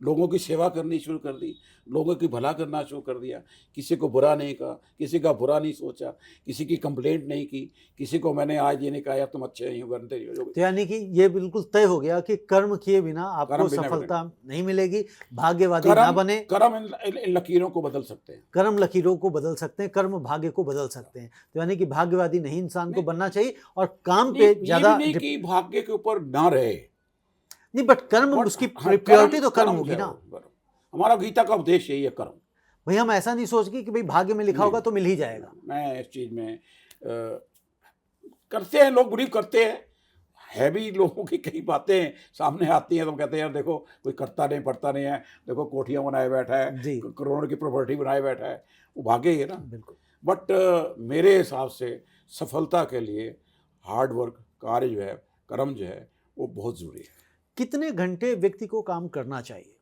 लोगों की सेवा करनी शुरू कर दी, लोगों की भला करना शुरू कर दिया, किसी को बुरा नहीं कहा, किसी का बुरा नहीं सोचा, किसी की कंप्लेंट नहीं की, किसी को मैंने आज ये नहीं कहा यार तुम अच्छे नहीं हो, गंदे हो। तो यानी कि ये बिल्कुल तय हो गया कि कर्म किए बिना आपको सफलता नहीं मिलेगी, भाग्यवादी ना बने। कर्म इन लकीरों को बदल सकते हैं, कर्म लकीरों को बदल सकते हैं, कर्म भाग्य को बदल सकते हैं। तो यानी कि भाग्यवादी नहीं इंसान को बनना चाहिए और काम पे ज्यादा नहीं, भाग्य के ऊपर ना रहे नहीं, बट कर्म उसकी प्रायोरिटी तो कर्म होगी ना। हमारा गीता का उपदेश यही है, कर्म। भाई हम ऐसा नहीं सोच कि भाई भाग्य में लिखा होगा तो मिल ही जाएगा। मैं इस चीज में करते हैं लोग, बिलीव करते हैं, है भी लोगों की कई बातें सामने आती हैं तो कहते हैं यार देखो कोई करता नहीं पढ़ता नहीं है, देखो कोठियां बनाए बैठा है, करोड़ों की प्रॉपर्टी बनाए बैठा है, वो भाग्य ही है ना। बिल्कुल। बट मेरे हिसाब से सफलता के लिए हार्ड वर्क, कार्य जो है, कर्म जो है, वो बहुत जरूरी है। कितने घंटे व्यक्ति को काम करना चाहिए?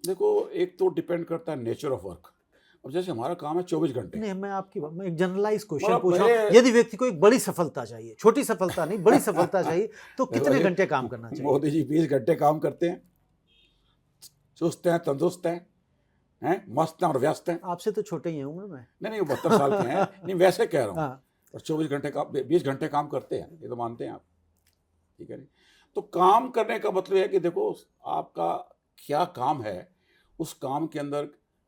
देखो, एक तो डिपेंड करता है नेचर ऑफ वर्क। अब जैसे हमारा काम है 24 घंटे। नहीं, मैं एक जनरलाइज क्वेश्चन पूछ रहा हूं, यदि व्यक्ति को एक बड़ी सफलता चाहिए, छोटी सफलता नहीं, बड़ी सफलता चाहिए, तो कितने घंटे काम करना चाहिए? मोदी जी 20 घंटे काम करते हैं, चुस्त हैं, तंदुरुस्त हैं, मस्त हैं और व्यस्त हैं। आपसे तो छोटे ही हैं उम्र में। नहीं, वो 72 साल के हैं। नहीं, वैसे कह रहा हूँ। और 24 घंटे का 20 घंटे काम करते हैं, ये तो मानते हैं आप, ठीक है। नहीं तो काम करने का मतलब है कि देखो आपका क्या काम है, उस काम के अंदर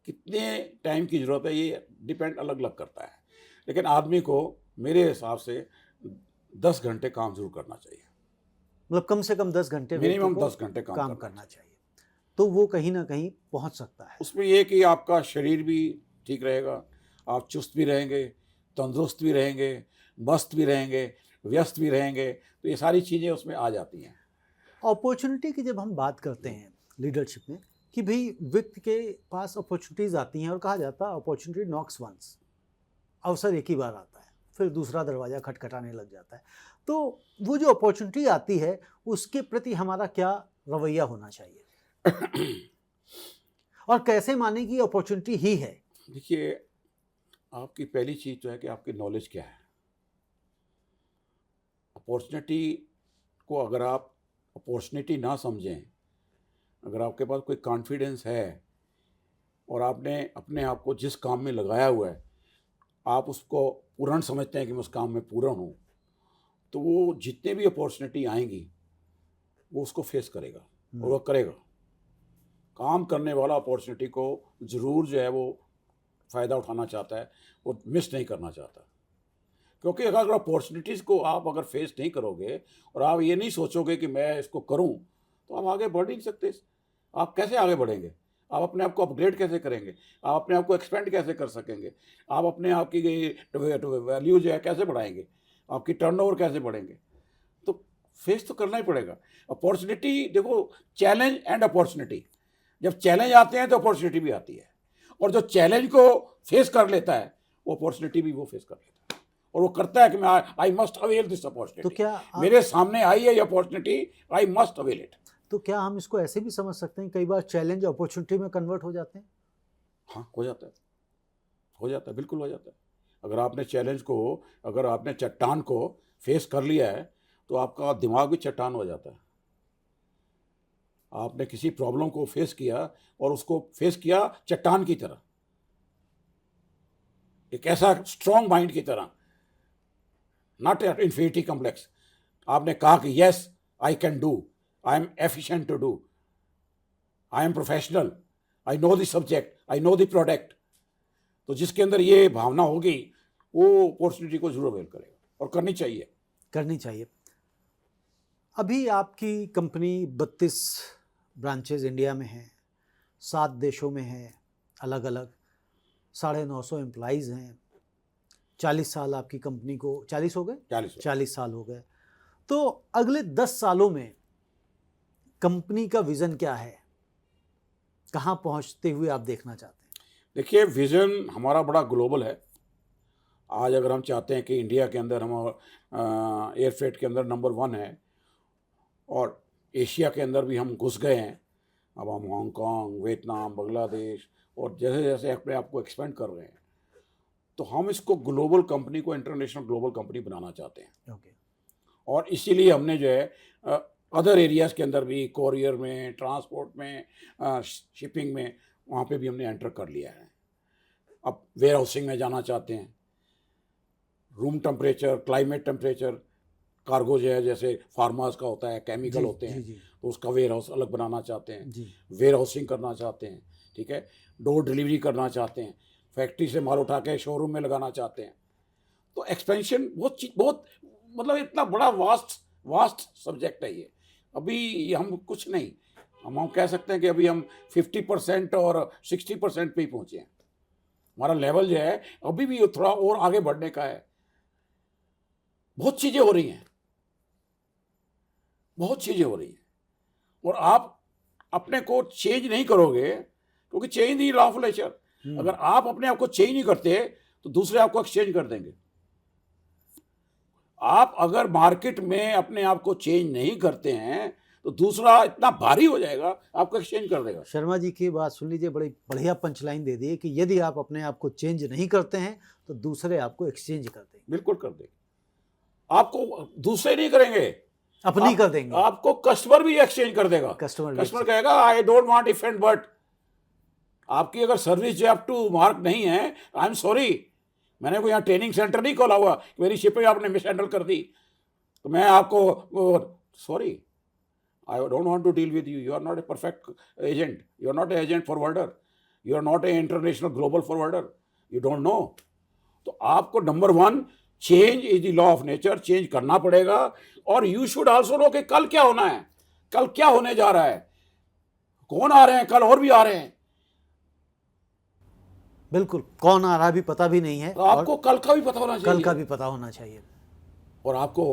कितने टाइम की जरूरत है, ये डिपेंड अलग अलग करता है। लेकिन आदमी को मेरे हिसाब से 10 घंटे काम जरूर करना चाहिए, मतलब कम से कम 10 घंटे, मिनिमम 10 घंटे काम करना चाहिए, तो वो कहीं ना कहीं पहुंच सकता है। उसमें ये कि आपका शरीर भी ठीक रहेगा, आप चुस्त भी रहेंगे, तंदुरुस्त भी रहेंगे, मस्त भी रहेंगे, व्यस्त भी रहेंगे, तो ये सारी चीज़ें उसमें आ जाती हैं। अपॉर्चुनिटी की जब हम बात करते हैं लीडरशिप में कि भाई व्यक्ति के पास अपॉर्चुनिटीज़ आती हैं और कहा जाता है अपॉर्चुनिटी नॉक्स वंस, अवसर एक ही बार आता है, फिर दूसरा दरवाज़ा खटखटाने लग जाता है। तो वो जो अपॉर्चुनिटी आती है उसके प्रति हमारा क्या रवैया होना चाहिए और कैसे माने कि अपॉर्चुनिटी ही है? देखिए, आपकी पहली चीज़ तो है कि आपकी नॉलेज क्या है। अपॉर्चुनिटी को अगर आप अपॉर्चुनिटी ना समझें, अगर आपके पास कोई कॉन्फिडेंस है और आपने अपने आप को जिस काम में लगाया हुआ है, आप उसको पूर्ण समझते हैं कि मैं उस काम में पूर्ण हूँ, तो वो जितने भी अपॉर्चुनिटी आएंगी वो उसको फेस करेगा और वो करेगा। काम करने वाला अपॉर्चुनिटी को ज़रूर जो है वो फ़ायदा उठाना चाहता है, वो मिस नहीं करना चाहता। क्योंकि अगर अपॉर्चुनिटीज़ को आप अगर फेस नहीं करोगे और आप ये नहीं सोचोगे कि मैं इसको करूं, तो आप आगे बढ़ नहीं सकते। आप कैसे आगे बढ़ेंगे? आप अपने आप को अपग्रेड कैसे करेंगे? आप अपने आप को एक्सपेंड कैसे कर सकेंगे? आप अपने आप की वैल्यू जो है कैसे बढ़ाएंगे? आपकी टर्नओवर कैसे बढ़ेंगे? तो फेस तो करना ही पड़ेगा। अपॉर्चुनिटी, देखो, चैलेंज एंड अपॉर्चुनिटी, जब चैलेंज आते हैं तो अपॉर्चुनिटी भी आती है, और जो चैलेंज को फेस कर लेता है वो अपॉर्चुनिटी भी वो फेस कर लेता है और वो करता है कि मैं आई मस्ट अवेल दिस तो अपॉर्चुनिटी। क्या मेरे सामने आई है ये opportunity, I must avail it. तो क्या हम इसको ऐसे भी समझ सकते हैं कई बार चैलेंज अपॉर्चुनिटी में कन्वर्ट हो जाते हैं? हाँ, हो जाता है, बिल्कुल हो जाता है। अगर आपने चैलेंज को, अगर आपने चट्टान को फेस कर लिया है तो आपका दिमाग भी चट्टान हो जाता है। आपने किसी प्रॉब्लम को फेस किया और उसको फेस किया चट्टान की तरह, एक ऐसा स्ट्रॉन्ग माइंड की तरह, नॉट इन्फिनिटी कॉम्प्लेक्स। आपने कहा कि yes I can do, I am efficient to do, I am professional, I know the subject, I know the product. तो जिसके अंदर ये भावना होगी वो अपॉर्चुनिटी को जरूर अवेल करेगा और करनी चाहिए। अभी आपकी कंपनी 32 ब्रांचेज इंडिया में हैं, 7 देशों में है, अलग अलग 950 एम्प्लॉइज़ हैं, 40 साल आपकी कंपनी को, 40 हो गए, 40 साल हो गए। तो अगले 10 सालों में कंपनी का विज़न क्या है, कहाँ पहुँचते हुए आप देखना चाहते हैं? देखिए, विज़न हमारा बड़ा ग्लोबल है। आज अगर हम चाहते हैं कि इंडिया के अंदर हम एयर फ्रेट के अंदर नंबर 1 है और एशिया के अंदर भी हम घुस गए हैं। अब हम हांगकांग, वियतनाम, बांग्लादेश और जैसे जैसे अपने आप को एक्सपेंड कर रहे हैं, तो हम इसको ग्लोबल कंपनी को इंटरनेशनल ग्लोबल कंपनी बनाना चाहते हैं। ओके। और इसीलिए हमने जो है अदर एरियाज़ के अंदर भी, कोरियर में, ट्रांसपोर्ट में, शिपिंग में, वहाँ पे भी हमने एंटर कर लिया है। अब वेयर हाउसिंग में जाना चाहते हैं। Room temperature, climate temperature, cargo जो है जैसे फार्मास का होता है, केमिकल होते हैं, तो उसका वेयर हाउस अलग बनाना चाहते हैं। वेयर हाउसिंग करना चाहते हैं, ठीक है। डोर डिलीवरी करना चाहते हैं, फैक्ट्री से माल उठा के शोरूम में लगाना चाहते हैं। तो एक्सपेंशन बहुत मतलब इतना बड़ा वास्ट सब्जेक्ट है ये। अभी हम कुछ नहीं, हम कह सकते हैं कि अभी हम 50% और 60% पे ही पहुँचे हैं। हमारा लेवल जो है अभी भी थोड़ा और आगे बढ़ने का है। बहुत चीज़ें हो रही हैं और आप अपने को चेंज नहीं करोगे, क्योंकि change he law of nature. अगर आप अपने आप को चेंज नहीं करते तो दूसरे आपको एक्सचेंज कर देंगे। आप अगर मार्केट में अपने आप को चेंज नहीं करते हैं तो दूसरा इतना भारी हो जाएगा, आपको एक्सचेंज कर देगा। शर्मा जी की बात सुन लीजिए, बड़ी बढ़िया पंचलाइन दे दी कि यदि आप अपने आप को चेंज नहीं करते हैं तो दूसरे आपको एक्सचेंज कर देंगे। बिल्कुल कर देंगे। आपको दूसरे नहीं करेंगे, अपनी कर देंगे। आपको कस्टमर भी एक्सचेंज कर देगा। कस्टमर कहेगा I don't want different, but आपकी अगर सर्विस जो अप टू मार्क नहीं है, आई एम सॉरी, मैंने कोई यहाँ ट्रेनिंग सेंटर नहीं खोला हुआ, मेरी शिपिंग आपने मिस हैंडल कर दी तो मैं आपको sorry, I don't want to deal with you. You are not a perfect agent. You are not an agent forwarder. You are not an international global forwarder. You don't know. तो आपको number 1 change is the law of nature, change करना पड़ेगा। और यू शुड आल्सो नो कि कल क्या होना है, कल क्या होने जा रहा है, कौन आ रहे हैं कल, और भी आ रहे हैं। बिल्कुल, कौन आ रहा है भी पता भी नहीं है, तो आपको कल का भी पता होना चाहिए। और आपको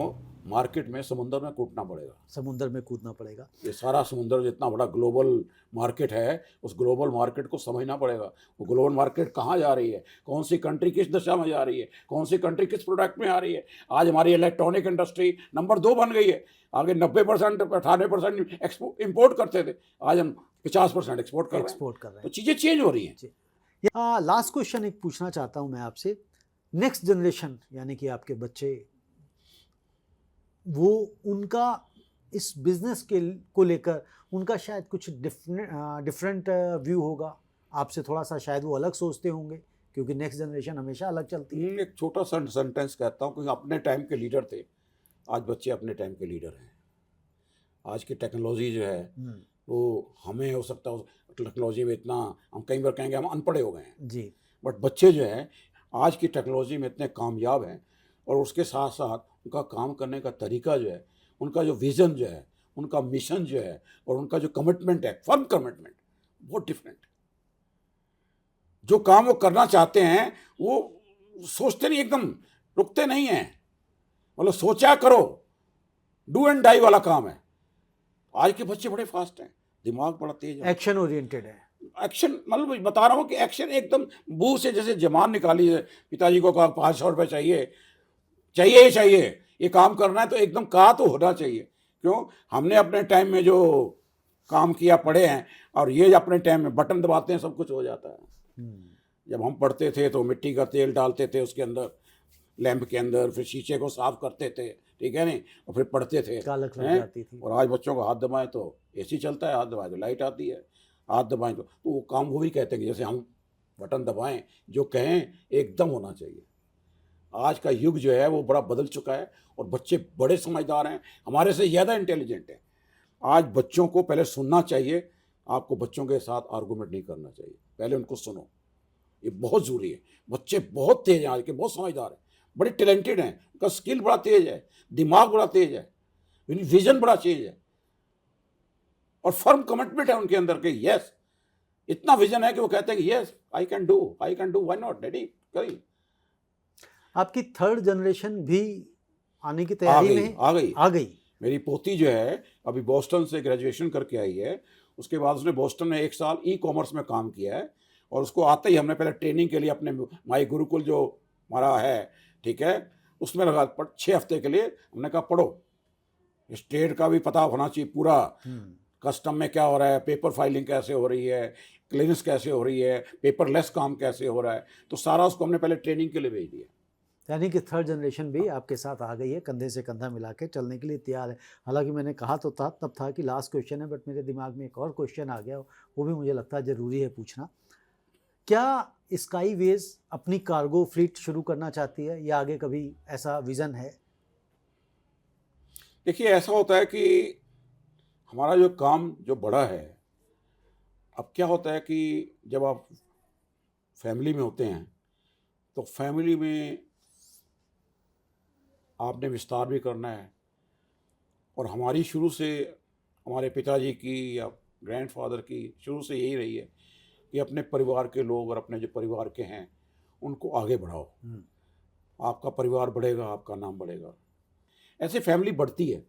मार्केट में समुद्र में कूदना पड़ेगा। ये सारा समुद्र जितना बड़ा ग्लोबल मार्केट है, उस ग्लोबल मार्केट को समझना पड़ेगा। वो ग्लोबल मार्केट कहाँ जा रही है, कौन सी कंट्री किस दिशा में जा रही है, कौन सी कंट्री किस प्रोडक्ट में आ रही है। आज हमारी इलेक्ट्रॉनिक इंडस्ट्री नंबर 2 बन गई है। आगे 90% 98% इम्पोर्ट करते थे, आज हम 50% एक्सपोर्ट कर रहे हैं। तो चीज़ें चेंज हो रही हैं। लास्ट क्वेश्चन एक पूछना चाहता हूँ मैं आपसे, नेक्स्ट जनरेशन यानी कि आपके बच्चे, वो उनका इस बिजनेस को लेकर उनका शायद कुछ डिफरेंट व्यू होगा आपसे, थोड़ा सा शायद वो अलग सोचते होंगे, क्योंकि नेक्स्ट जनरेशन हमेशा अलग चलती है। एक छोटा सा सेंटेंस कहता हूँ, क्योंकि अपने टाइम के लीडर थे, आज बच्चे अपने टाइम के लीडर हैं। आज की टेक्नोलॉजी जो है वो हमें हो सकता है टेक्नोलॉजी में इतना, हम कई बार कहेंगे हम अनपढ़े हो गए हैं जी, बट बच्चे जो हैं आज की टेक्नोलॉजी में इतने कामयाब हैं। और उसके साथ साथ उनका काम करने का तरीका जो है, उनका जो विज़न जो है, उनका मिशन जो है, और उनका जो कमिटमेंट है, फर्म कमिटमेंट, बहुत डिफरेंट। जो काम वो करना चाहते हैं वो सोचते नहीं, एकदम रुकते नहीं हैं, मतलब सोचा करो, डू एंड डाई वाला काम है। आज के बच्चे बड़े फास्ट हैं, दिमाग बड़ा तेज है, एक्शन ओरिएंटेड है। एक्शन, मतलब बता रहा हूँ कि एक्शन एकदम मुंह से जैसे जबान निकाली है। पिताजी को कहा 500 रुपये चाहिए, चाहिए ही चाहिए, ये काम करना है तो एकदम कहा तो होना चाहिए। क्यों? हमने अपने टाइम में जो काम किया पढ़े हैं, और ये अपने टाइम में बटन दबाते हैं सब कुछ हो जाता है। जब हम पढ़ते थे तो मिट्टी का तेल डालते थे उसके अंदर, लैंप के अंदर, फिर शीशे को साफ करते थे, ठीक है नहीं, और फिर पढ़ते थे, कालक लग हैं? जाती थी। और आज बच्चों को हाथ दबाएं तो एसी चलता है, हाथ दबाएं तो लाइट आती है, हाथ दबाएं तो वो काम वो ही कहते हैं कि जैसे हम बटन दबाएं, जो कहें एकदम होना चाहिए। आज का युग जो है वो बड़ा बदल चुका है, और बच्चे बड़े समझदार हैं, हमारे से ज़्यादा इंटेलिजेंट हैं। आज बच्चों को पहले सुनना चाहिए, आपको बच्चों के साथ आर्गूमेंट नहीं करना चाहिए, पहले उनको सुनो, ये बहुत ज़रूरी है। बच्चे बहुत तेज हैं आज के, बहुत समझदार हैं, बड़े टैलेंटेड हैं, उनका स्किल बड़ा तेज है, दिमाग बड़ा तेज है, विजन बड़ा तेज है, और फर्म कमिटमेंट है उनके अंदर के यस, इतना विजन है कि वो कहते हैं कि yes I can do, why not daddy, करिए। आपकी थर्ड जनरेशन भी आने की तैयारी में आ गई। मेरी पोती जो है अभी बोस्टन से ग्रेजुएशन करके आई है, उसके बाद उसने बोस्टन में 1 साल ई कॉमर्स में काम किया है, और उसको आते ही हमने पहले ट्रेनिंग के लिए अपने माई गुरुकुल जो हमारा है, ठीक है, उसमें लगा 6 हफ्ते के लिए। हमने कहा पढ़ो, स्टेट का भी पता होना चाहिए पूरा, कस्टम में क्या हो रहा है, पेपर फाइलिंग कैसे हो रही है, क्लियरेंस कैसे हो रही है, पेपरलेस काम कैसे हो रहा है, तो सारा उसको हमने पहले ट्रेनिंग के लिए भेज दिया। यानी कि थर्ड जनरेशन भी आपके साथ आ गई है, कंधे से कंधा मिला के चलने के लिए तैयार है। हालांकि मैंने कहा तो था तब था कि लास्ट क्वेश्चन है, बट मेरे दिमाग में एक और क्वेश्चन आ गया, वो भी मुझे लगता है ज़रूरी है पूछना। क्या स्काईवेज अपनी कार्गो फ्लीट शुरू करना चाहती है, या आगे कभी ऐसा विज़न है? देखिए, ऐसा होता है कि हमारा जो काम जो बड़ा है, अब क्या होता है कि जब आप फैमिली में होते हैं तो फैमिली में आपने विस्तार भी करना है, और हमारी शुरू से, हमारे पिताजी की या ग्रैंडफादर की शुरू से यही रही है कि अपने परिवार के लोग और अपने जो परिवार के हैं उनको आगे बढ़ाओ, आपका परिवार बढ़ेगा, आपका नाम बढ़ेगा, ऐसे फैमिली बढ़ती है।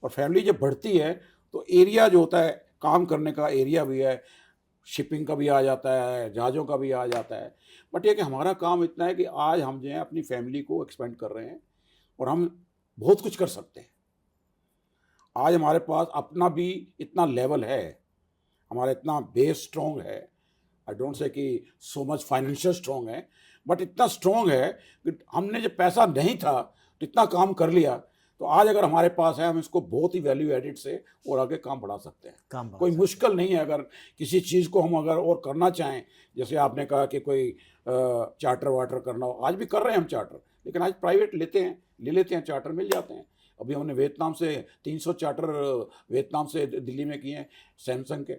और फैमिली जब बढ़ती है तो एरिया जो होता है काम करने का एरिया भी है, शिपिंग का भी आ जाता है, जहाज़ों का भी आ जाता है। बट ये कि हमारा काम इतना है कि आज हम जो है अपनी फैमिली को एक्सपेंड कर रहे हैं, और हम बहुत कुछ कर सकते हैं। आज हमारे पास अपना भी इतना लेवल है, हमारा इतना बेस स्ट्रॉन्ग है, आई डोंट से कि सो मच फाइनेंशियल स्ट्रॉन्ग है, बट इतना स्ट्रॉन्ग है कि हमने जब पैसा नहीं था तो इतना काम कर लिया, तो आज अगर हमारे पास है हम इसको बहुत ही वैल्यू एडिड से और आगे काम बढ़ा सकते हैं। कोई मुश्किल नहीं है, अगर किसी चीज़ को हम अगर और करना चाहें, जैसे आपने कहा कि कोई चार्टर वार्टर करना हो, आज भी कर रहे हैं हम चार्टर, लेकिन आज प्राइवेट ले लेते हैं चार्टर, मिल जाते हैं। अभी हमने वियतनाम से 300 चार्टर वियतनाम से दिल्ली में किए हैं, सैमसंग के।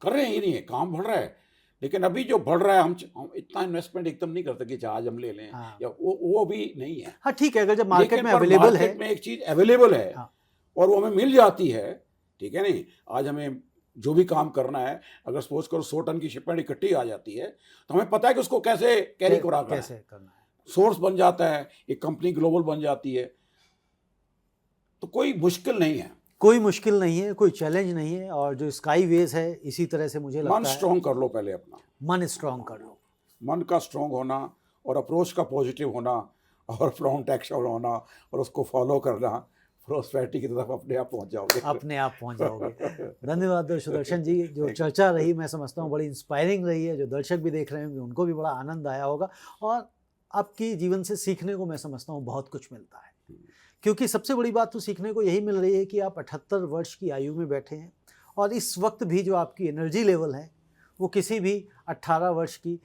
कर रहे हैं, ही नहीं है, काम बढ़ रहा है। लेकिन अभी जो बढ़ रहा है, हम इतना इन्वेस्टमेंट एकदम नहीं करते कि जहाज हम ले लें, या वो भी नहीं है। हाँ ठीक है, अगर जब मार्केट में अवेलेबल है, मार्केट में एक चीज़ अवेलेबल है, और वो हमें मिल जाती है, ठीक है नहीं। आज हमें जो भी काम करना है, अगर सपोज करो 100 टन की शिपमेंट इकट्ठी आ जाती है, तो हमें पता है कि उसको कैसे कैरी करना है, सोर्स बन जाता है, एक कंपनी ग्लोबल बन जाती है, तो कोई मुश्किल नहीं है, कोई मुश्किल नहीं है, कोई चैलेंज नहीं है। और जो स्काईवेज है, इसी तरह से मुझे लगता है, मन स्ट्रॉन्ग कर लो, पहले अपना मन स्ट्रॉन्ग कर लो, मन का स्ट्रॉन्ग होना, और अप्रोच का पॉजिटिव होना, और प्रॉम्प्ट एक्शन होना, और उसको फॉलो करना, प्रोस्पेरिटी की तरफ अपने आप पहुंच जाओगे, अपने आप पहुंच जाओगे। धन्यवाद सुदर्शन जी, जो चर्चा रही मैं समझता हूँ बड़ी इंस्पायरिंग रही है, जो दर्शक भी देख रहे होंगे उनको भी बड़ा आनंद आया होगा, और आपकी जीवन से सीखने को मैं समझता हूँ बहुत कुछ मिलता है। क्योंकि सबसे बड़ी बात तो सीखने को यही मिल रही है कि आप 78 वर्ष की आयु में बैठे हैं, और इस वक्त भी जो आपकी एनर्जी लेवल है वो किसी भी 18 वर्ष की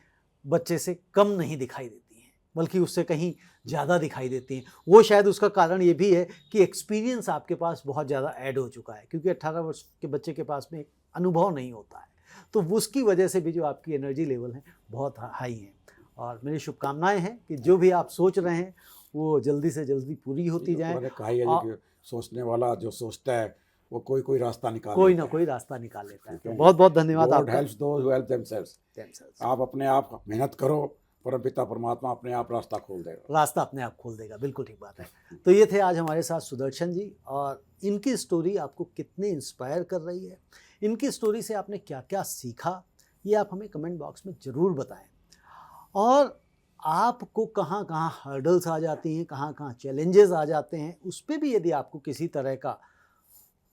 बच्चे से कम नहीं दिखाई देती हैं, बल्कि उससे कहीं ज़्यादा दिखाई देती हैं। वो शायद उसका कारण ये भी है कि एक्सपीरियंस आपके पास बहुत ज़्यादा ऐड हो चुका है, क्योंकि 18 वर्ष के बच्चे के पास में अनुभव नहीं होता है, तो उसकी वजह से भी जो आपकी एनर्जी लेवल है बहुत हाई है। और मेरी शुभकामनाएं हैं कि जो भी आप सोच रहे हैं वो जल्दी से जल्दी पूरी होती जाए। सोचने वाला जो सोचता है वो कोई रास्ता निकाल, कोई ना कोई रास्ता निकाल लेता है। तो बहुत बहुत धन्यवाद आपका। Helps those who help themselves. आप अपने आप मेहनत करो, परमपिता परमात्मा अपने आप रास्ता खोल देगा, रास्ता अपने आप खोल देगा, बिल्कुल ठीक बात है। तो ये थे आज हमारे साथ सुदर्शन जी, और इनकी स्टोरी आपको कितने इंस्पायर कर रही है, इनकी स्टोरी से आपने क्या क्या सीखा, ये आप हमें कमेंट बॉक्स में ज़रूर बताएं। और आपको कहाँ कहाँ हर्डल्स आ जाती हैं, कहाँ कहाँ चैलेंजेस आ जाते हैं, उस पे भी यदि आपको किसी तरह का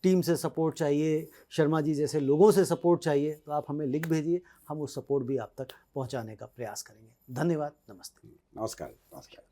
टीम से सपोर्ट चाहिए, शर्मा जी जैसे लोगों से सपोर्ट चाहिए, तो आप हमें लिख भेजिए, हम वो सपोर्ट भी आप तक पहुंचाने का प्रयास करेंगे। धन्यवाद, नमस्ते। नमस्कार। नमस्कार।